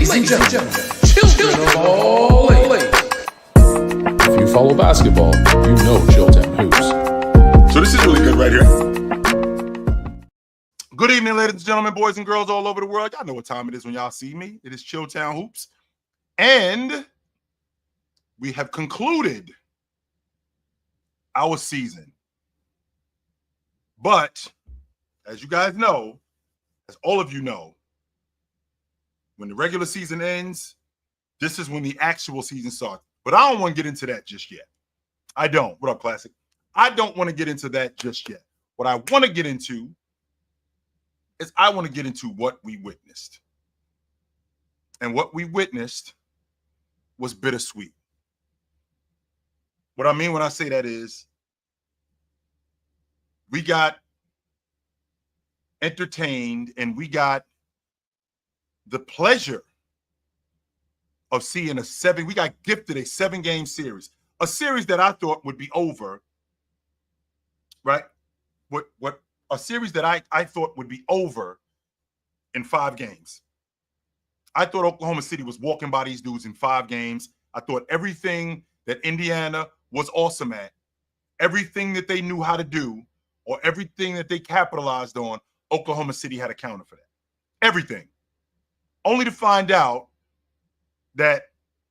Ladies and gentlemen, children of all ages. If you follow basketball, you know Showdown Hoops. So this is really good right here. Good evening, ladies and gentlemen, boys and girls all over the world. Y'all know what time it is when y'all see me. It is Chilltown Hoops. And we have concluded our season. But as you guys know, as all of you know, when the regular season ends, this is when the actual season starts. But I don't want to get into that just yet. I don't. What up, Classic? I don't want to get into that just yet. What I want to get into is I want to get into what we witnessed. And what we witnessed was bittersweet. What I mean when I say that is we got entertained and we got the pleasure of seeing we got gifted a 7-game series, a series that I thought would be over, right? A series that I thought would be over in 5 games. I thought Oklahoma City was walking by these dudes in 5 games. I thought everything that Indiana was awesome at, everything that they knew how to do, or everything that they capitalized on, Oklahoma City had accounted for that. Everything. Only to find out that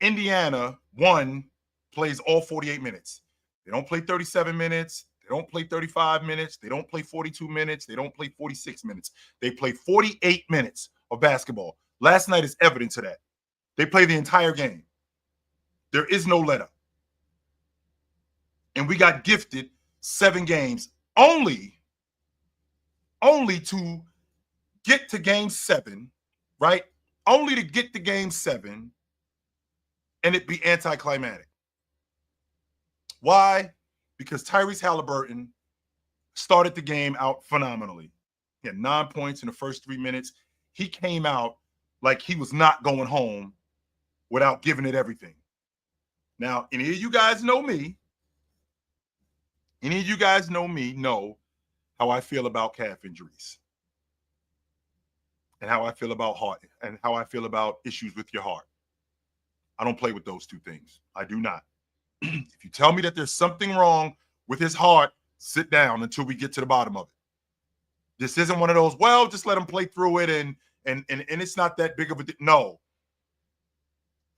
Indiana, one, plays all 48 minutes. They don't play 37 minutes. They don't play 35 minutes. They don't play 42 minutes. They don't play 46 minutes. They play 48 minutes of basketball. Last night is evidence of that. They play the entire game. There is no let up. And we got gifted 7 games only to get to game 7, right? Only to get to game 7 and it be anticlimactic. Why? Because Tyrese Halliburton started the game out phenomenally. He had 9 points in the first 3 minutes. He came out like he was not going home without giving it everything. Now, any of you guys know me. Any of you guys know how I feel about calf injuries and how I feel about heart and how I feel about issues with your heart. I don't play with those two things. I do not. If you tell me that there's something wrong with his heart, sit down until we get to the bottom of it. This isn't one of those, well, just let him play through it and it's not that big of a deal. No.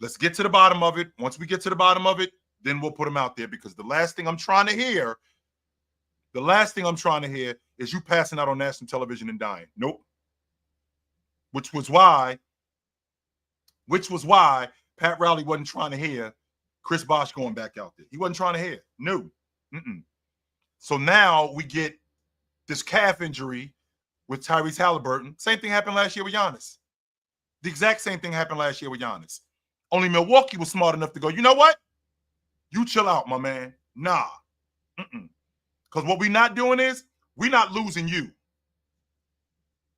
Let's get to the bottom of it. Once we get to the bottom of it, then we'll put him out there, because the last thing I'm trying to hear is you passing out on national television and dying. Nope. Which was why Pat Riley wasn't trying to hear Chris Bosh going back out there. He wasn't trying to hear. No. So now we get this calf injury with Tyrese Halliburton. Same thing happened last year with Giannis. The exact same thing happened last year with Giannis. Only Milwaukee was smart enough to go, you know what? You chill out, my man. Nah. Because what we're not doing is we're not losing you.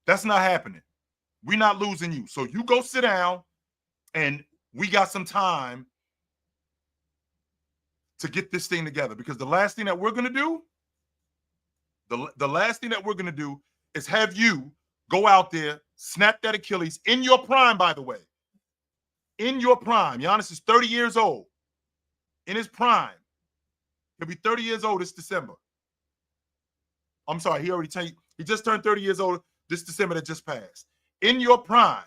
That's not happening. We're not losing you. So you go sit down, and we got some time to get this thing together. Because the last thing that we're going to do, the last thing that we're going to do is have you go out there, snap that Achilles in your prime, by the way. In your prime. Giannis is 30 years old. In his prime. He'll be 30 years old this December. I'm sorry, he just turned 30 years old this December that just passed. In your prime.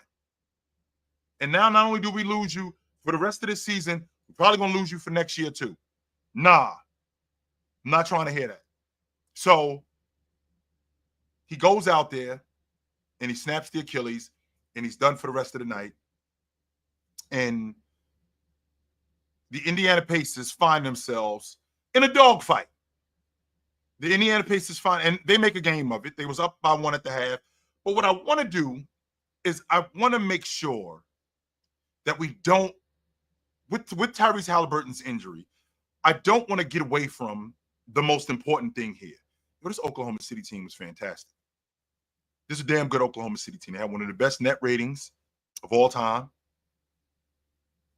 And now not only do we lose you for the rest of this season, we're probably going to lose you for next year too. Nah. I'm not trying to hear that. So he goes out there and he snaps the Achilles and he's done for the rest of the night. And the Indiana Pacers find themselves in a dogfight. The Indiana Pacers and they make a game of it. They was up by 1 at the half. But what I want to do is I want to make sure that we don't, with Tyrese Halliburton's injury, I don't want to get away from the most important thing here. This Oklahoma City team was fantastic. This is a damn good Oklahoma City team. They had one of the best net ratings of all time.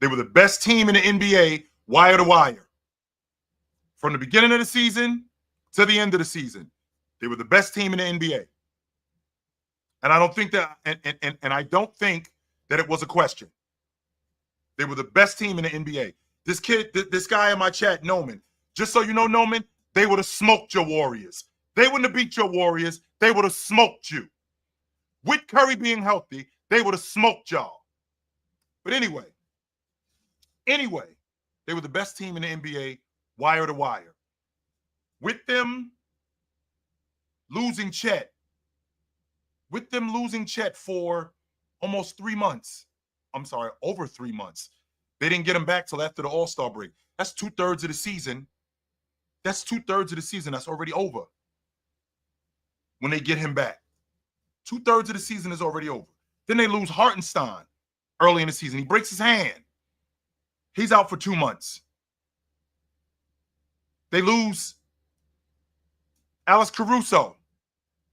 They were the best team in the NBA, wire to wire. From the beginning of the season to the end of the season, they were the best team in the NBA. And I don't think that, and I don't think that it was a question. They were the best team in the NBA. This kid, this guy in my chat, Noman, just so you know, Noman, they would have smoked your Warriors. They wouldn't have beat your Warriors. They would have smoked you. With Curry being healthy, they would have smoked y'all. But anyway, they were the best team in the NBA, wire to wire. With them losing Chet for almost 3 months. I'm sorry, over 3 months. They didn't get him back till after the All-Star break. That's 2/3 of the season. That's 2/3 of the season. That's already over when they get him back. 2/3 of the season is already over. Then they lose Hartenstein early in the season. He breaks his hand. He's out for 2 months. They lose Alex Caruso.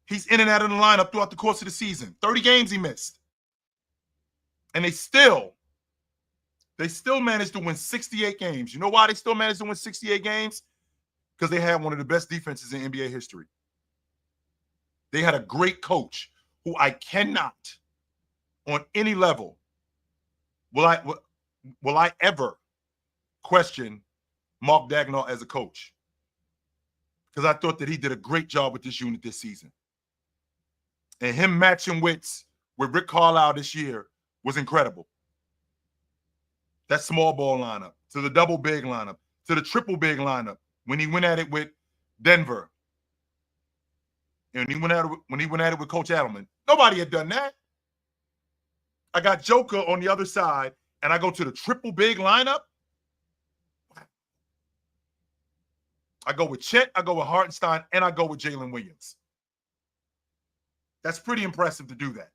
He's in and out of the lineup throughout the course of the season. 30 games he missed. And they still managed to win 68 games. You know why they still managed to win 68 games? Because they had one of the best defenses in NBA history. They had a great coach who I cannot, on any level, will I ever question Mark Daigneault as a coach. Because I thought that he did a great job with this unit this season. And him matching wits with Rick Carlisle this year was incredible. That small ball lineup, to the double big lineup, to the triple big lineup, when he went at it with Denver. And when he went at it with Coach Adelman. Nobody had done that. I got Joker on the other side, and I go to the triple big lineup. I go with Chet, I go with Hartenstein, and I go with Jalen Williams. That's pretty impressive to do that.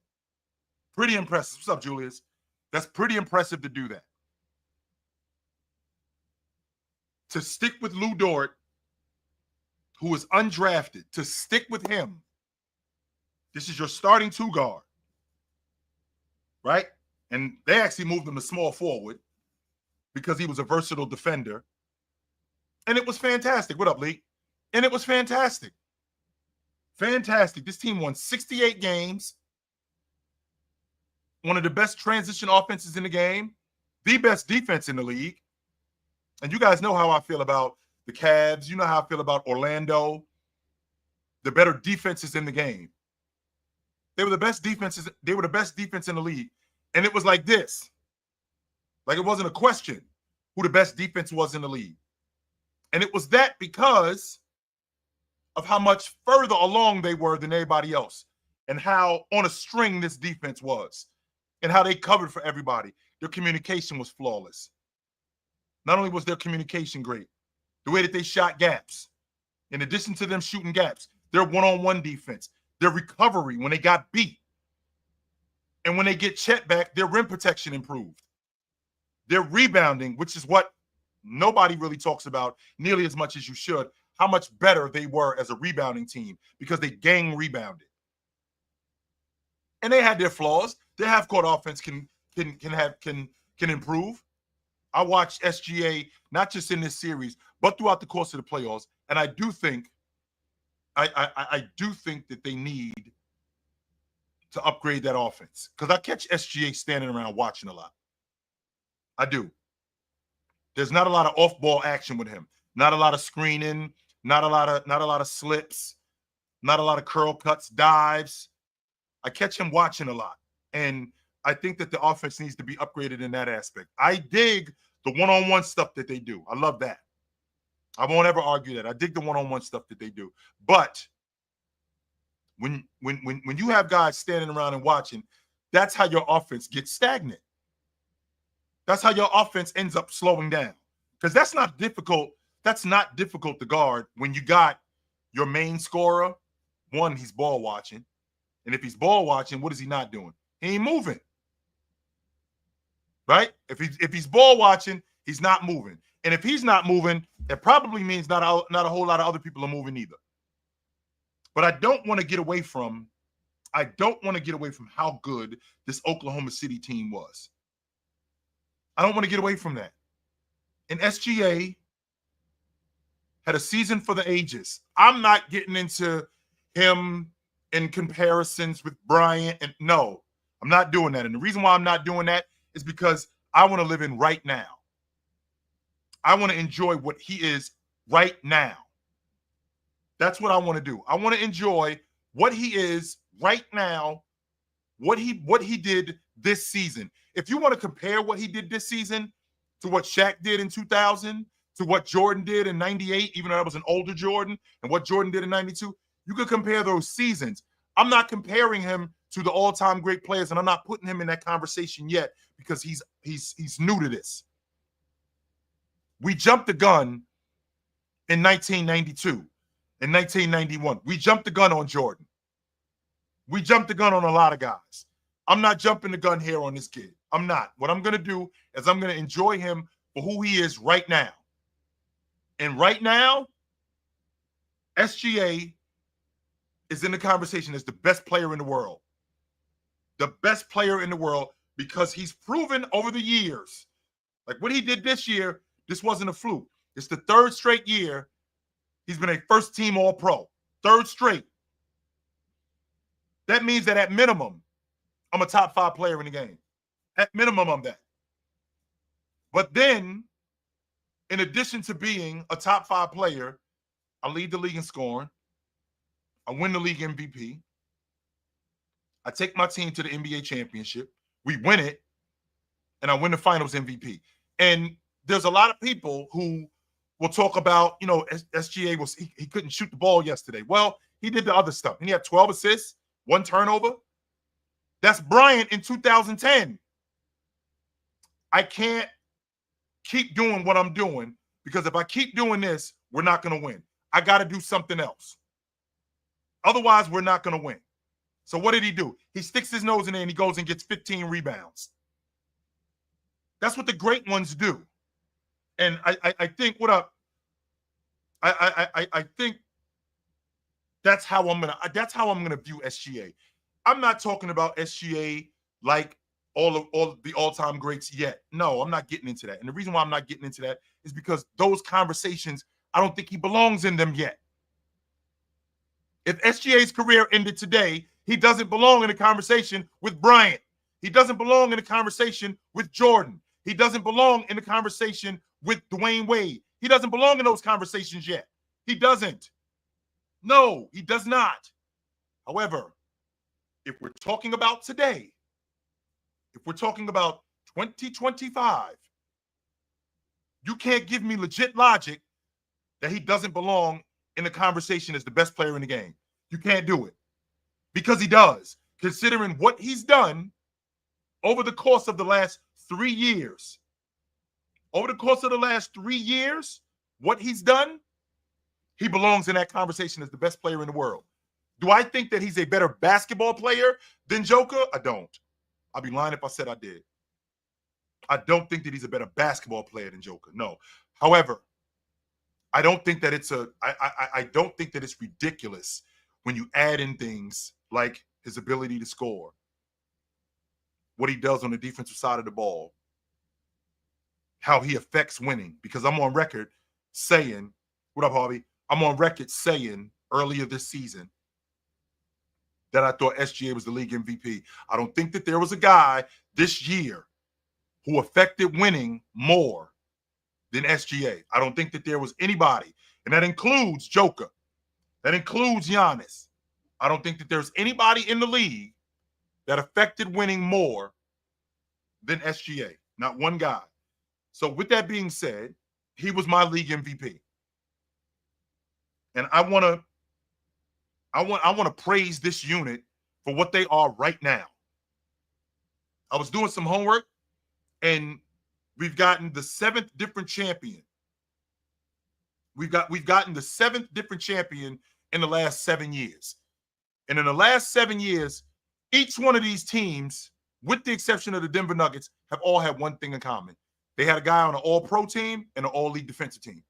Pretty impressive. What's up, Julius? That's pretty impressive to do that. To stick with Lou Dort, who is undrafted, to stick with him. This is your starting two guard, right? And they actually moved him to small forward because he was a versatile defender. And it was fantastic. What up, Lee? And it was fantastic. Fantastic. This team won 68 games. One of the best transition offenses in the game. The best defense in the league. And you guys know how I feel about the Cavs. You know how I feel about Orlando. The better defenses in the game. They were the best defenses. They were the best defense in the league. And it was like this. Like it wasn't a question who the best defense was in the league. And it was that because of how much further along they were than everybody else and how on a string this defense was and how they covered for everybody. Their communication was flawless. Not only was their communication great, the way that they shot gaps, in addition to them shooting gaps, their one-on-one defense, their recovery when they got beat. And when they get Chet back, their rim protection improved. Their rebounding, which is what nobody really talks about nearly as much as you should, how much better they were as a rebounding team because they gang rebounded. And they had their flaws. Their half-court offense can improve. I watched SGA not just in this series, but throughout the course of the playoffs, and I do think that they need to upgrade that offense because I catch SGA standing around watching a lot. I do. There's not a lot of off-ball action with him. Not a lot of screening. Not a lot of slips. Not a lot of curl cuts, dives. I catch him watching a lot, and I think that the offense needs to be upgraded in that aspect. I dig the one-on-one stuff that they do. I love that. I won't ever argue that. I dig the one-on-one stuff that they do. But when you have guys standing around and watching, that's how your offense gets stagnant. That's how your offense ends up slowing down. Because that's not difficult. That's not difficult to guard when you got your main scorer. One, he's ball watching. And if he's ball watching, what is he not doing? He ain't moving. Right? If he's ball watching, he's not moving. And if he's not moving, it probably means not a whole lot of other people are moving either. But I don't want to get away from how good this Oklahoma City team was. I don't want to get away from that. And SGA had a season for the ages. I'm not getting into him in comparisons with Bryant. And no, I'm not doing that. And the reason why I'm not doing that is because I want to live in right now. I want to enjoy what he is right now. That's what I want to do. I want to enjoy what he is right now, what he did this season. If you want to compare what he did this season to what Shaq did in 2000, to what Jordan did in 98, even though that was an older Jordan, and what Jordan did in 92, you could compare those seasons. I'm not comparing him to the all-time great players, and I'm not putting him in that conversation yet because he's new to this. We jumped the gun in 1992, in 1991. We jumped the gun on Jordan. We jumped the gun on a lot of guys. I'm not jumping the gun here on this kid. I'm not. What I'm going to do is I'm going to enjoy him for who he is right now. And right now, SGA is in the conversation as the best player in the world. The best player in the world because he's proven over the years, like what he did this year, this wasn't a fluke. It's the third straight year he's been a first-team All-Pro. Third straight. That means that at minimum, I'm a top 5 player in the game. At minimum, I'm that. But then, in addition to being a top 5 player, I lead the league in scoring. I win the league MVP. I take my team to the NBA championship. We win it, and I win the finals MVP. And there's a lot of people who will talk about, you know, SGA was he couldn't shoot the ball yesterday. Well, he did the other stuff. And he had 12 assists, 1 turnover. That's Bryant in 2010. I can't keep doing what I'm doing because if I keep doing this, we're not going to win. I got to do something else. Otherwise, we're not going to win. So what did he do? He sticks his nose in there and he goes and gets 15 rebounds. That's what the great ones do. And I think what up? I think that's how I'm gonna view SGA. I'm not talking about SGA like all the all-time greats yet. No, I'm not getting into that. And the reason why I'm not getting into that is because those conversations, I don't think he belongs in them yet. If SGA's career ended today, he doesn't belong in a conversation with Bryant. He doesn't belong in a conversation with Jordan. He doesn't belong in a conversation with Dwayne Wade. He doesn't belong in those conversations yet. He doesn't. No, he does not. However, if we're talking about today, if we're talking about 2025, you can't give me legit logic that he doesn't belong in the conversation as the best player in the game. You can't do it because he does, considering what he's done over the course of the last 3 years. Over the course of the last 3 years, what he's done, he belongs in that conversation as the best player in the world. Do I think that he's a better basketball player than Joker? I don't. I'd be lying if I said I did. I don't think that he's a better basketball player than Joker. No. However, I don't think that I don't think that it's ridiculous when you add in things like his ability to score, what he does on the defensive side of the ball, how he affects winning. Because I'm on record saying, what up, Harvey? I'm on record saying earlier this season that I thought SGA was the league MVP. I don't think that there was a guy this year who affected winning more than SGA. I don't think that there was anybody, and that includes Joker. That includes Giannis. I don't think that there's anybody in the league that affected winning more than SGA. Not one guy. So with that being said, he was my league MVP. And I want to praise this unit for what they are right now. I was doing some homework, and we've gotten the 7th different champion. We've gotten the 7th different champion in the last 7 years. And in the last 7 years, each one of these teams, with the exception of the Denver Nuggets, have all had one thing in common. They had a guy on an all-pro team and an all-league defensive team.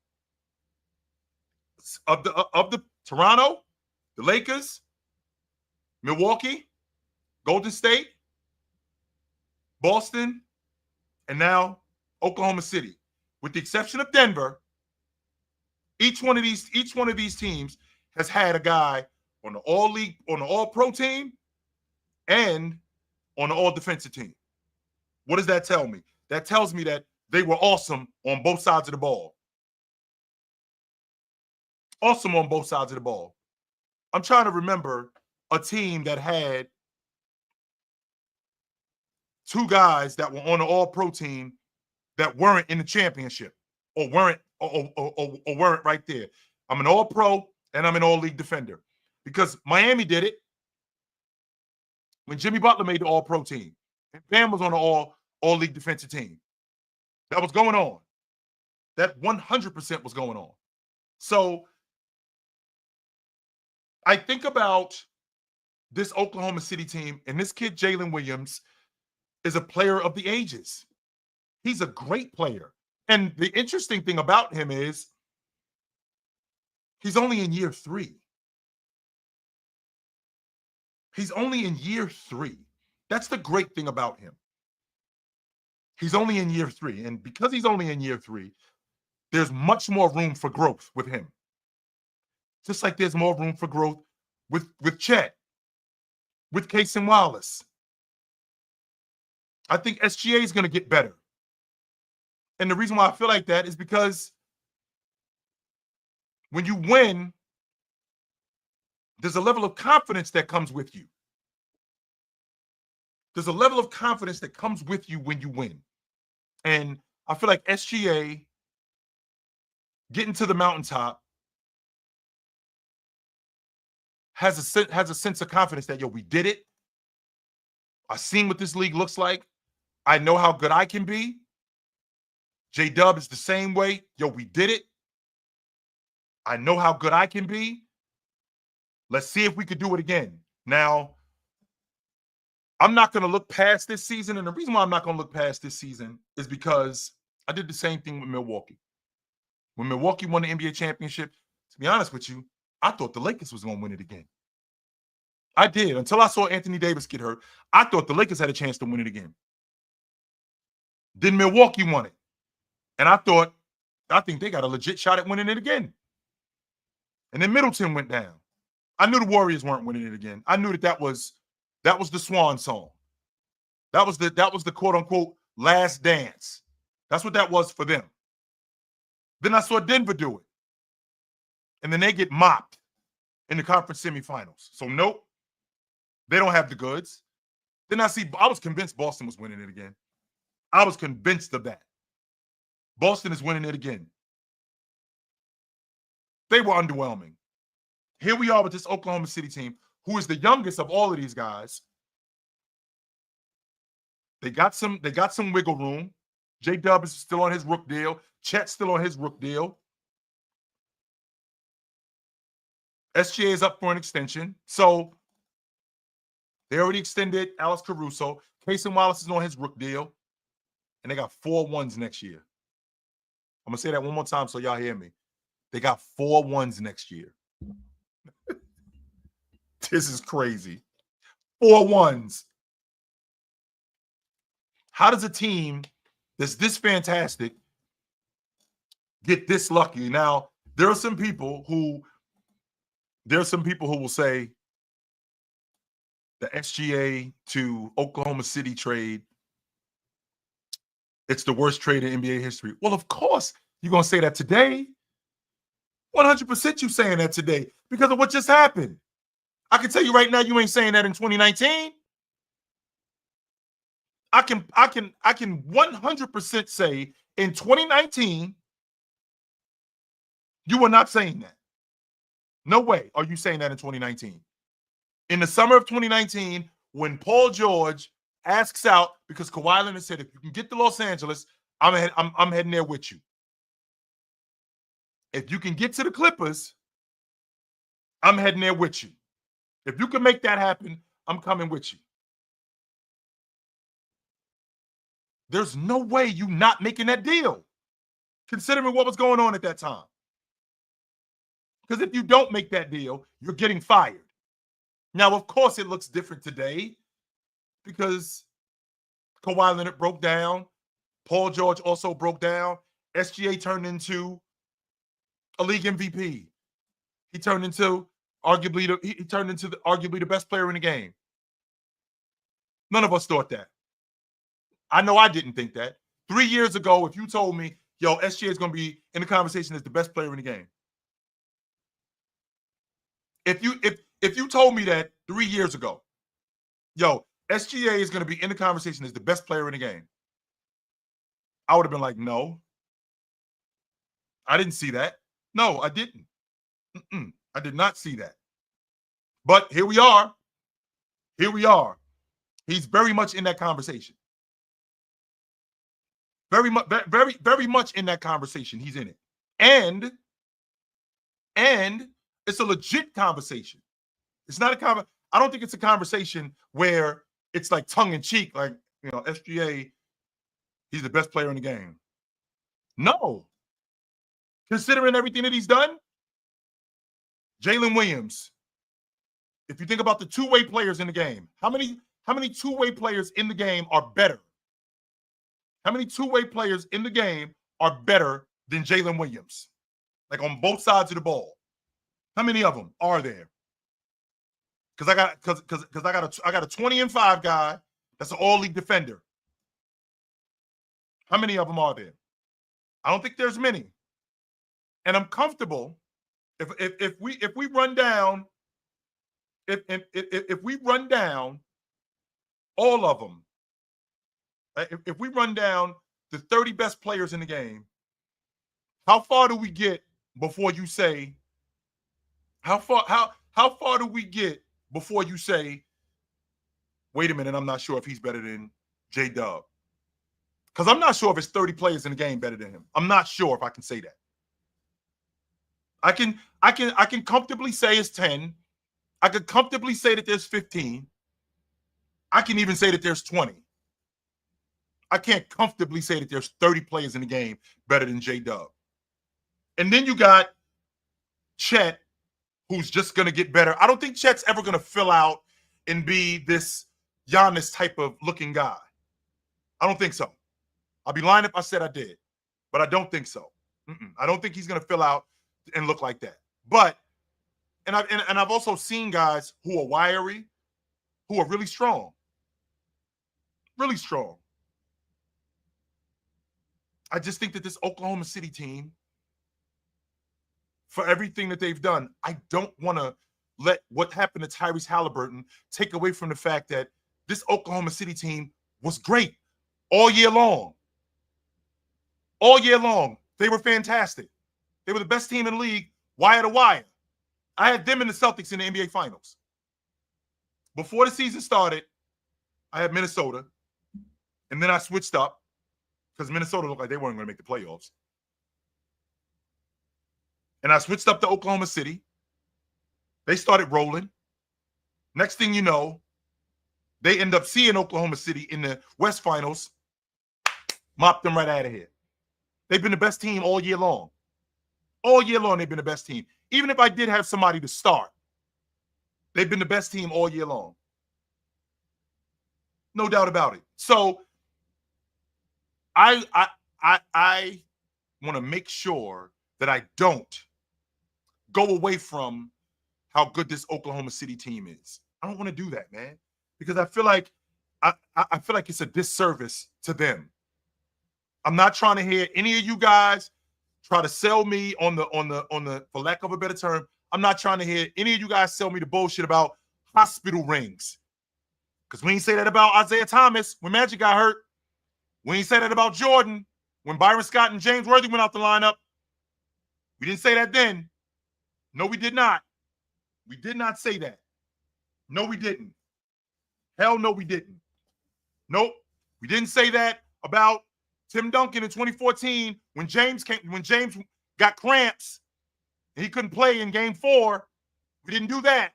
Of the Toronto, the Lakers, Milwaukee, Golden State, Boston, and now Oklahoma City. With the exception of Denver, each one of these teams has had a guy on the all-league, on the all-pro team, and on the all-defensive team. What does that tell me? that tells me that they were awesome on both sides of the ball. Awesome on both sides of the ball. I'm trying to remember a team that had two guys that were on the all-pro team that weren't in the championship or weren't right there. I'm an all-pro and I'm an all-league defender because Miami did it when Jimmy Butler made the all-pro team and Bam was on the all-league defensive team. That was going on. That 100% was going on. So I think about this Oklahoma City team, and this kid, Jalen Williams, is a player of the ages. He's a great player. And the interesting thing about him is he's only in year 3. He's only in year 3. That's the great thing about him. He's only in year 3. And because he's only in year 3, there's much more room for growth with him. Just like there's more room for growth with Chet, with Casey Wallace. I think SGA is going to get better. And the reason why I feel like that is because when you win, there's a level of confidence that comes with you. There's a level of confidence that comes with you when you win. And I feel like SGA getting to the mountaintop has a sense of confidence that, yo, we did it. I've seen what this league looks like. I know how good I can be. J-Dub is the same way. Yo, we did it. I know how good I can be. Let's see if we could do it again. Now, I'm not going to look past this season. And the reason why I'm not going to look past this season is because I did the same thing with Milwaukee. When Milwaukee won the NBA championship, to be honest with you, I thought the Lakers was going to win it again. I did. Until I saw Anthony Davis get hurt, I thought the Lakers had a chance to win it again. Then Milwaukee won it. And I think they got a legit shot at winning it again. And then Middleton went down. I knew the Warriors weren't winning it again. I knew that was the swan song. That was the quote unquote last dance. That's what that was for them. Then I saw Denver do it. And then they get mopped in the conference semifinals. So nope, they don't have the goods. Then I was convinced Boston was winning it again. I was convinced of that. Boston is winning it again. They were underwhelming. Here we are with this Oklahoma City team, who is the youngest of all of these guys. They got some wiggle room. J-Dub is still on his rook deal. Chet's still on his rook deal. SGA is up for an extension. So they already extended Alex Caruso. Casey Wallace is on his rook deal. And they got 4 1s next year. I'm going to say that one more time so y'all hear me. They got 4 1s next year. This is crazy. 4 1s. How does a team that's this fantastic get this lucky? Now, there are some people who will say the SGA to Oklahoma City trade, it's the worst trade in NBA history. Well, of course, you're going to say that today. 100% you saying that today because of what just happened. I can tell you right now, you ain't saying that in 2019. I can 100% say in 2019, you were not saying that. No way are you saying that in 2019. In the summer of 2019, when Paul George asks out because Kawhi Leonard said, if you can get to Los Angeles, I'm heading there with you. If you can get to the Clippers, I'm heading there with you. If you can make that happen, I'm coming with you. There's no way you not making that deal, considering what was going on at that time. Because if you don't make that deal, you're getting fired. Now, of course, it looks different today because Kawhi Leonard broke down. Paul George also broke down. SGA turned into a league MVP. He turned into arguably the best player in the game. None of us thought that. I know I didn't think that. 3 years ago, if you told me, yo, SGA is going to be in the conversation as the best player in the game. If you told me that 3 years ago, yo, SGA is going to be in the conversation as the best player in the game, I would have been like, no. I didn't see that. No, I didn't. I did not see that. But here we are. Here we are. He's very much in that conversation. Very much in that conversation. He's in it. And it's a legit conversation. It's not a I don't think it's a conversation where it's like tongue in cheek, like, you know, SGA, he's the best player in the game. No. Considering everything that he's done, Jalen Williams, if you think about the two-way players in the game, how many two-way players in the game are better? How many two-way players in the game are better than Jalen Williams? Like on both sides of the ball. How many of them are there? Because I got a 20-5 guy that's an all-league defender. How many of them are there? I don't think there's many. And I'm comfortable if we run down if we run down all of them. If we run down the 30 best players in the game, how far do we get before you say how far do we get before you say, wait a minute, I'm not sure if he's better than J-Dub? Because I'm not sure if it's 30 players in the game better than him. I'm not sure if I can say that. I can comfortably say it's 10. I could comfortably say that there's 15. I can even say that there's 20. I can't comfortably say that there's 30 players in the game better than J-Dub. And then you got Chet, who's just going to get better. I don't think Chet's ever going to fill out and be this Giannis type of looking guy. I don't think so. I'll be lying if I said I did, but I don't think so. I don't think he's going to fill out and look like that. But, and I've also seen guys who are wiry, who are really strong. Really strong. I just think that this Oklahoma City team, for everything that they've done, I don't want to let what happened to Tyrese Halliburton take away from the fact that this Oklahoma City team was great all year long. All year long. They were fantastic. They were the best team in the league, wire to wire. I had them and the Celtics in the NBA Finals. Before the season started, I had Minnesota, and then I switched up because Minnesota looked like they weren't going to make the playoffs. And I switched up to Oklahoma City. They started rolling. Next thing you know, they end up seeing Oklahoma City in the West Finals, mopped them right out of here. They've been the best team all year long. All year long, they've been the best team. Even if I did have somebody to start, they've been the best team all year long. No doubt about it. So I want to make sure that I don't go away from how good this Oklahoma City team is. I don't want to do that, man, because I feel like I feel like it's a disservice to them. I'm not trying to hear any of you guys try to sell me on the for lack of a better term. I'm not trying to hear any of you guys sell me the bullshit about hospital rings, because we ain't say that about Isaiah Thomas when Magic got hurt. We ain't say that about Jordan when Byron Scott and James Worthy went out the lineup. We didn't say that then. No, we did not. We did not say that. No, we didn't. Hell no, we didn't. Nope. We didn't say that about Tim Duncan in 2014 when James got cramps and he couldn't play in game 4. We didn't do that.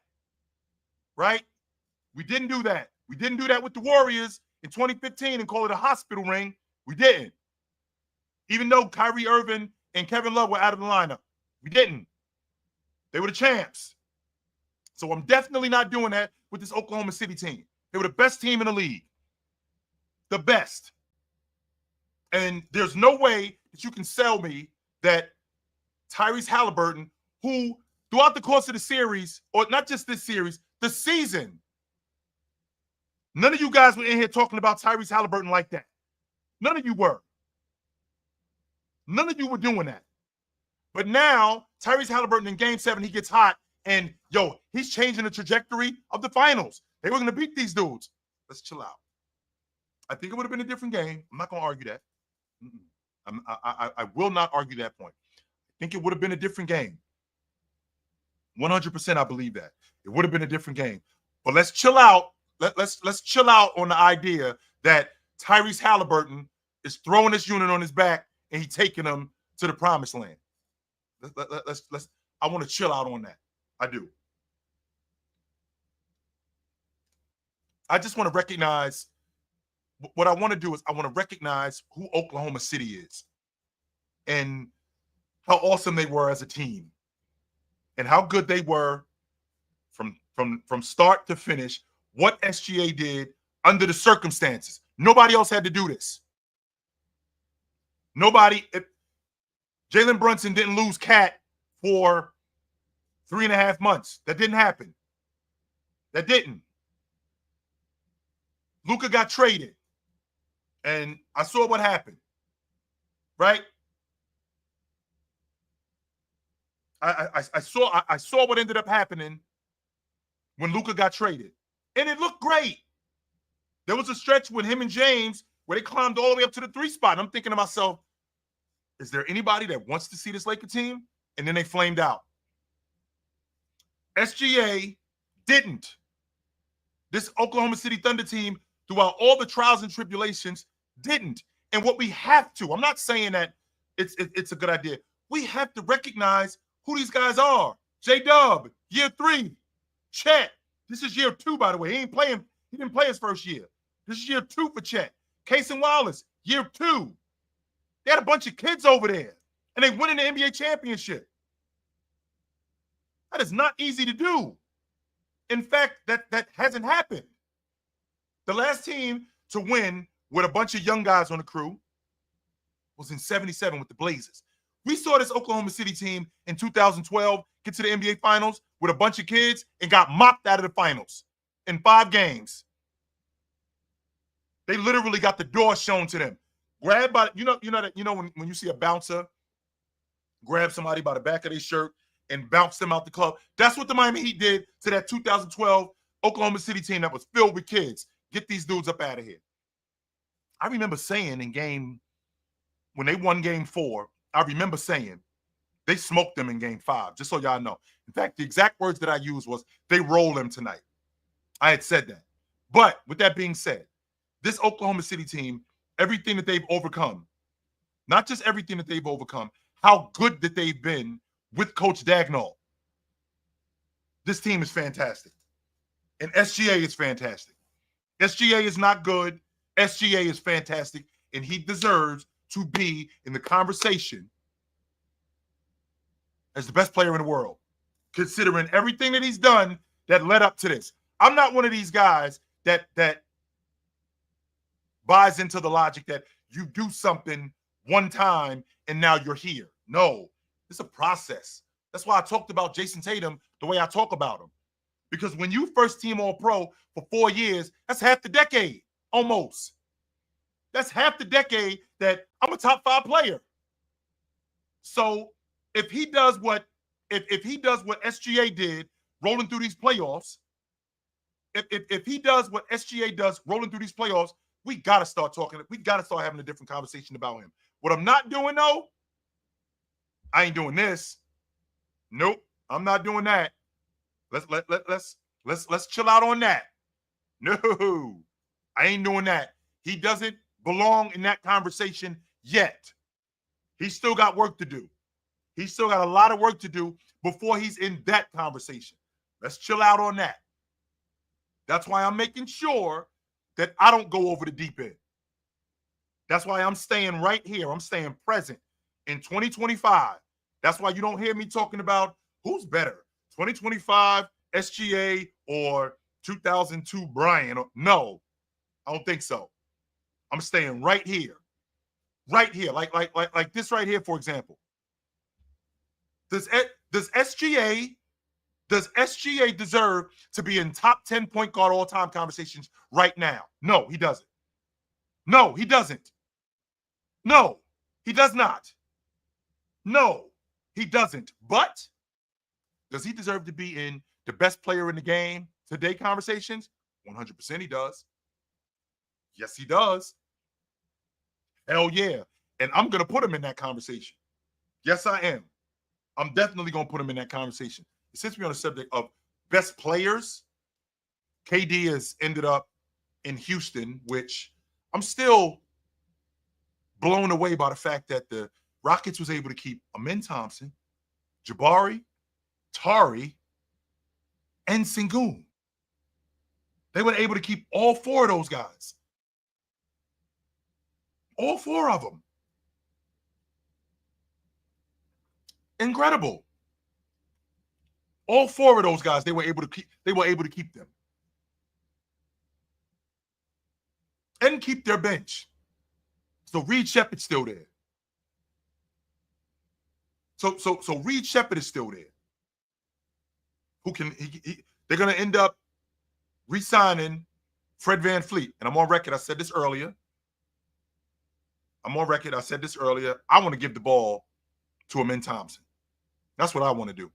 Right? We didn't do that. We didn't do that with the Warriors in 2015 and call it a hospital ring. We didn't. Even though Kyrie Irving and Kevin Love were out of the lineup. We didn't. They were the champs. So I'm definitely not doing that with this Oklahoma City team. They were the best team in the league. The best. And there's no way that you can sell me that Tyrese Halliburton, who throughout the course of the series, or not just this series, the season, none of you guys were in here talking about Tyrese Halliburton like that. None of you were. None of you were doing that. But now, Tyrese Halliburton in Game 7, he gets hot, and, yo, he's changing the trajectory of the finals. They were going to beat these dudes. Let's chill out. I think it would have been a different game. I'm not going to argue that. I will not argue that point. I think it would have been a different game. 100% I believe that. It would have been a different game. But let's chill out. Let's chill out on the idea that Tyrese Halliburton is throwing this unit on his back and he's taking them to the promised land. I want to chill out on that. I do. I just want to recognize what I want to do is I want to recognize who Oklahoma City is and how awesome they were as a team and how good they were from start to finish, what SGA did under the circumstances. Nobody else had to do this. Nobody. Jalen Brunson didn't lose Cat for 3.5 months. That didn't happen. That didn't. Luka got traded. And I saw what happened. Right? I saw what ended up happening when Luka got traded. And it looked great. There was a stretch with him and James where they climbed all the way up to the 3 spot. And I'm thinking to myself, is there anybody that wants to see this Laker team? And then they flamed out. SGA didn't. This Oklahoma City Thunder team, throughout all the trials and tribulations, didn't. And what we have to, I'm not saying that it's a good idea. We have to recognize who these guys are. J-Dub, year 3. Chet, this is year 2, by the way. He didn't play his first year. This is year 2 for Chet. Case and Wallace, year 2. They had a bunch of kids over there, and they win in the NBA championship. That is not easy to do. In fact, that hasn't happened. The last team to win with a bunch of young guys on the crew was in 77 with the Blazers. We saw this Oklahoma City team in 2012 get to the NBA Finals with a bunch of kids and got mopped out of the finals in 5 games. They literally got the door shown to them. Grab by, when you see a bouncer grab somebody by the back of their shirt and bounce them out the club. That's what the Miami Heat did to that 2012 Oklahoma City team that was filled with kids. Get these dudes up out of here. I remember saying when they won Game 4, I remember saying they smoked them in Game 5, just so y'all know. In fact, the exact words that I used was, they roll them tonight. I had said that. But with that being said, this Oklahoma City team, everything that they've overcome, not just everything that they've overcome, how good that they've been with Coach Dagnall. This team is fantastic. And SGA is fantastic. SGA is not good. SGA is fantastic. And he deserves to be in the conversation as the best player in the world, considering everything that he's done that led up to this. I'm not one of these guys that buys into the logic that you do something one time and now you're here. No, it's a process. That's why I talked about Jason Tatum the way I talk about him. Because when you first team All-Pro for 4 years, that's half the decade, almost. That's half the decade that I'm a top 5 player. So if he does what SGA did rolling through these playoffs, if he does what SGA does rolling through these playoffs, we got to start talking. We got to start having a different conversation about him. What I'm not doing, though, I ain't doing this. Nope, I'm not doing that. Let's chill out on that. No, I ain't doing that. He doesn't belong in that conversation yet. He's still got work to do. He's still got a lot of work to do before he's in that conversation. Let's chill out on that. That's why I'm making sure that I don't go over the deep end. That's why I'm staying right here. I'm staying present in 2025. That's why you don't hear me talking about who's better, 2025 SGA or 2002 Brian. No, I don't think so. I'm staying right here. Right here. Like this right here, for example. Does SGA deserve to be in top 10 point guard all-time conversations right now? No, he doesn't. No, he doesn't. No, he does not. No, he doesn't. But does he deserve to be in the best player in the game today conversations? 100% he does. Yes, he does. Hell yeah. And I'm going to put him in that conversation. Yes, I am. I'm definitely going to put him in that conversation. Since we're on the subject of best players, KD has ended up in Houston, which I'm still blown away by the fact that the Rockets was able to keep Amin Thompson, Jabari, Tari, and Sengun. They were able to keep all four of those guys. All four of them. Incredible. All four of those guys, they were able to keep them. And keep their bench. So Reed Shepard's still there. So Reed Shepard is still there. They're going to end up re-signing Fred VanVleet. And I'm on record. I said this earlier. I want to give the ball to Amin Thompson. That's what I want to do.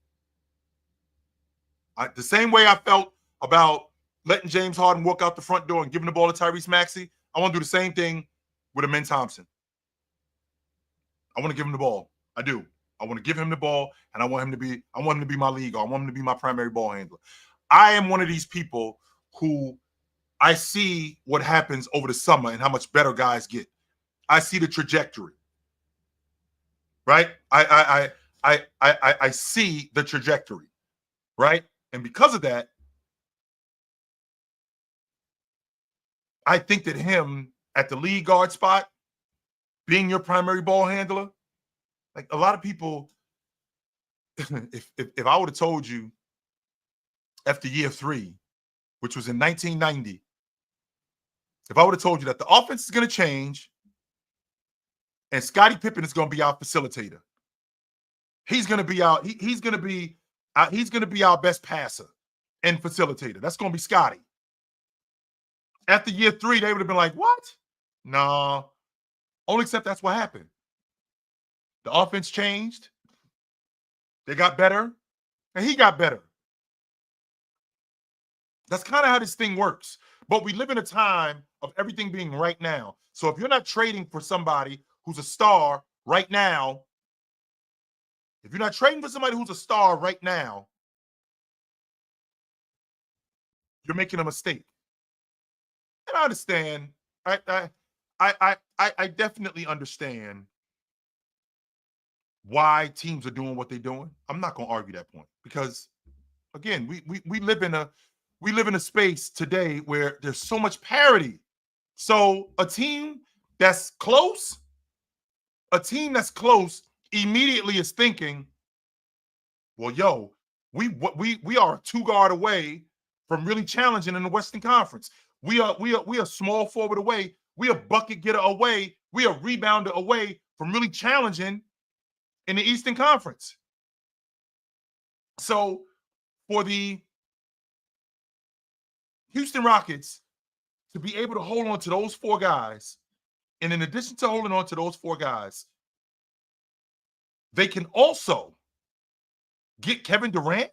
The same way I felt about letting James Harden walk out the front door and giving the ball to Tyrese Maxey, I want to do the same thing with Amin Thompson. I want to give him the ball. I do. I want to give him the ball, and I want him to be my league. I want him to be my primary ball handler. I am one of these people who I see what happens over the summer and how much better guys get. I see the trajectory. Right? I see the trajectory. Right? And because of that, I think that him at the lead guard spot, being your primary ball handler, like a lot of people, if I would have told you after year 3, which was in 1990, if I would have told you that the offense is going to change and Scottie Pippen is going to be our facilitator, he's going to be our best passer and facilitator. That's going to be Scottie. After year 3, they would have been like, what? No. Only except that's what happened. The offense changed. They got better. And he got better. That's kind of how this thing works. But we live in a time of everything being right now. So if you're not trading for somebody who's a star right now, you're making a mistake. And I understand. I definitely understand why teams are doing what they're doing. I'm not going to argue that point because, again, we live in a space today where there's so much parity. So a team that's close immediately is thinking, well, yo, we are a 2-guard away from really challenging in the Western Conference. We are small forward away. We are bucket getter away. We are rebounder away from really challenging in the Eastern Conference. So for the Houston Rockets to be able to hold on to those 4 guys, and in addition to holding on to those 4 guys, they can also get Kevin Durant,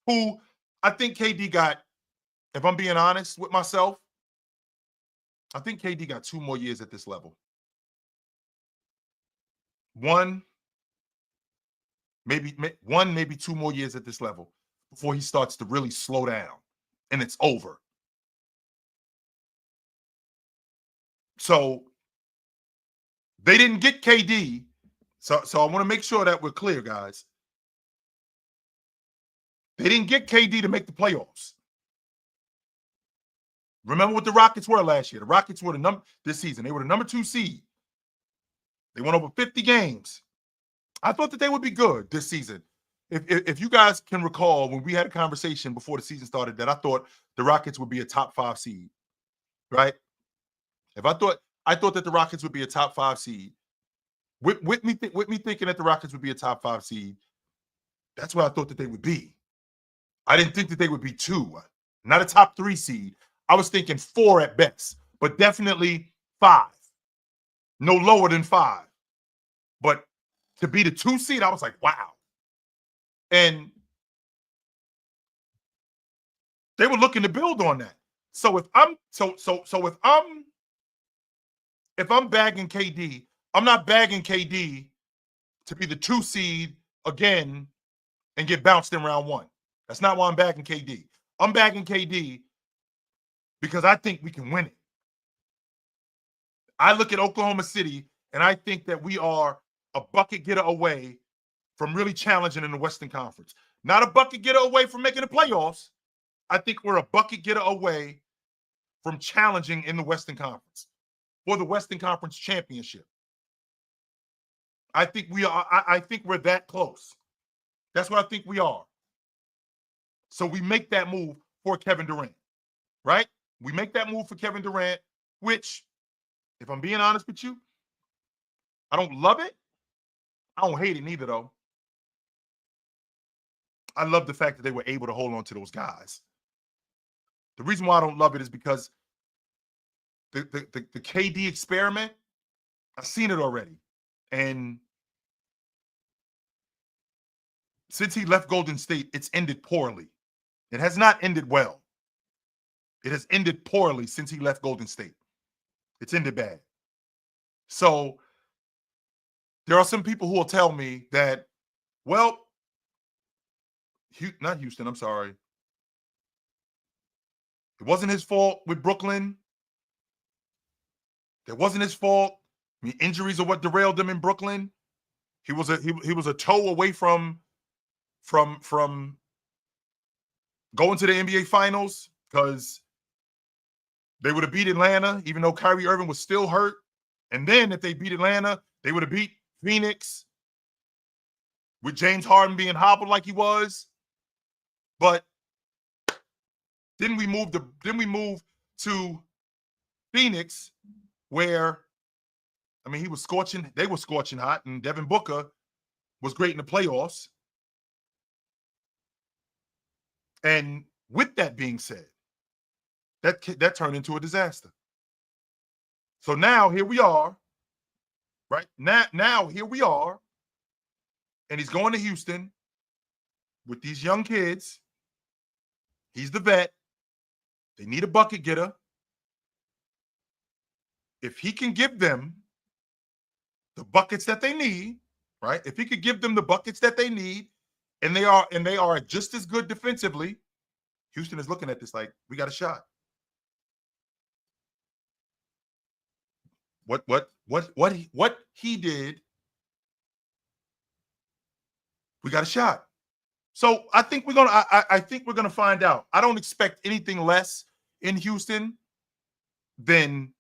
who I think KD got, if I'm being honest with myself, I think KD got 2 more years at this level. 1, maybe 2 more years at this level before he starts to really slow down and it's over. So they didn't get KD. So I want to make sure that we're clear, guys. They didn't get KD to make the playoffs. Remember what the Rockets were last year. The Rockets were this season. They were the number 2 seed. They won over 50 games. I thought that they would be good this season. If you guys can recall, when we had a conversation before the season started, that I thought the Rockets would be a top 5 seed, right? I thought that the Rockets would be a top 5 seed. With me thinking that the Rockets would be a top 5 seed, that's what I thought that they would be. I didn't think that they would be 2, not a top 3 seed. I was thinking 4 at best, but definitely 5. No lower than 5. But to be the 2 seed, I was like, wow. And they were looking to build on that. So if I'm if I'm bagging KD, I'm not bagging KD to be the 2 seed again and get bounced in round 1. That's not why I'm bagging KD. I'm bagging KD because I think we can win it. I look at Oklahoma City and I think that we are a bucket getter away from really challenging in the Western Conference. Not a bucket getter away from making the playoffs. I think we're a bucket getter away from challenging in the Western Conference for the Western Conference championship. I think we are. I think we're that close. That's what I think we are. So we make that move for Kevin Durant, right? We make that move for Kevin Durant, which, if I'm being honest with you, I don't love it. I don't hate it neither, though. I love the fact that they were able to hold on to those guys. The reason why I don't love it is because the KD experiment, I've seen it already. And since he left Golden State, it's ended poorly. It has not ended well. It has ended poorly since he left Golden State. It's ended bad. So there are some people who will tell me that, well, not Houston, I'm sorry. It wasn't his fault with Brooklyn. It wasn't his fault. I mean, injuries are what derailed them in Brooklyn. He was a toe away from going to the NBA Finals because they would have beat Atlanta, even though Kyrie Irving was still hurt. And then if they beat Atlanta, they would have beat Phoenix with James Harden being hobbled like he was. But then we move to Phoenix, where, I mean, they were scorching hot, and Devin Booker was great in the playoffs. And with that being said, that turned into a disaster. So now here we are, right? Now here we are, and he's going to Houston with these young kids. He's the vet. They need a bucket getter. If he can give them the buckets that they need, right? If he could give them the buckets that they need, and they are just as good defensively, Houston is looking at this like, we got a shot. What he did, we got a shot. So I think we're gonna find out. I don't expect anything less in Houston than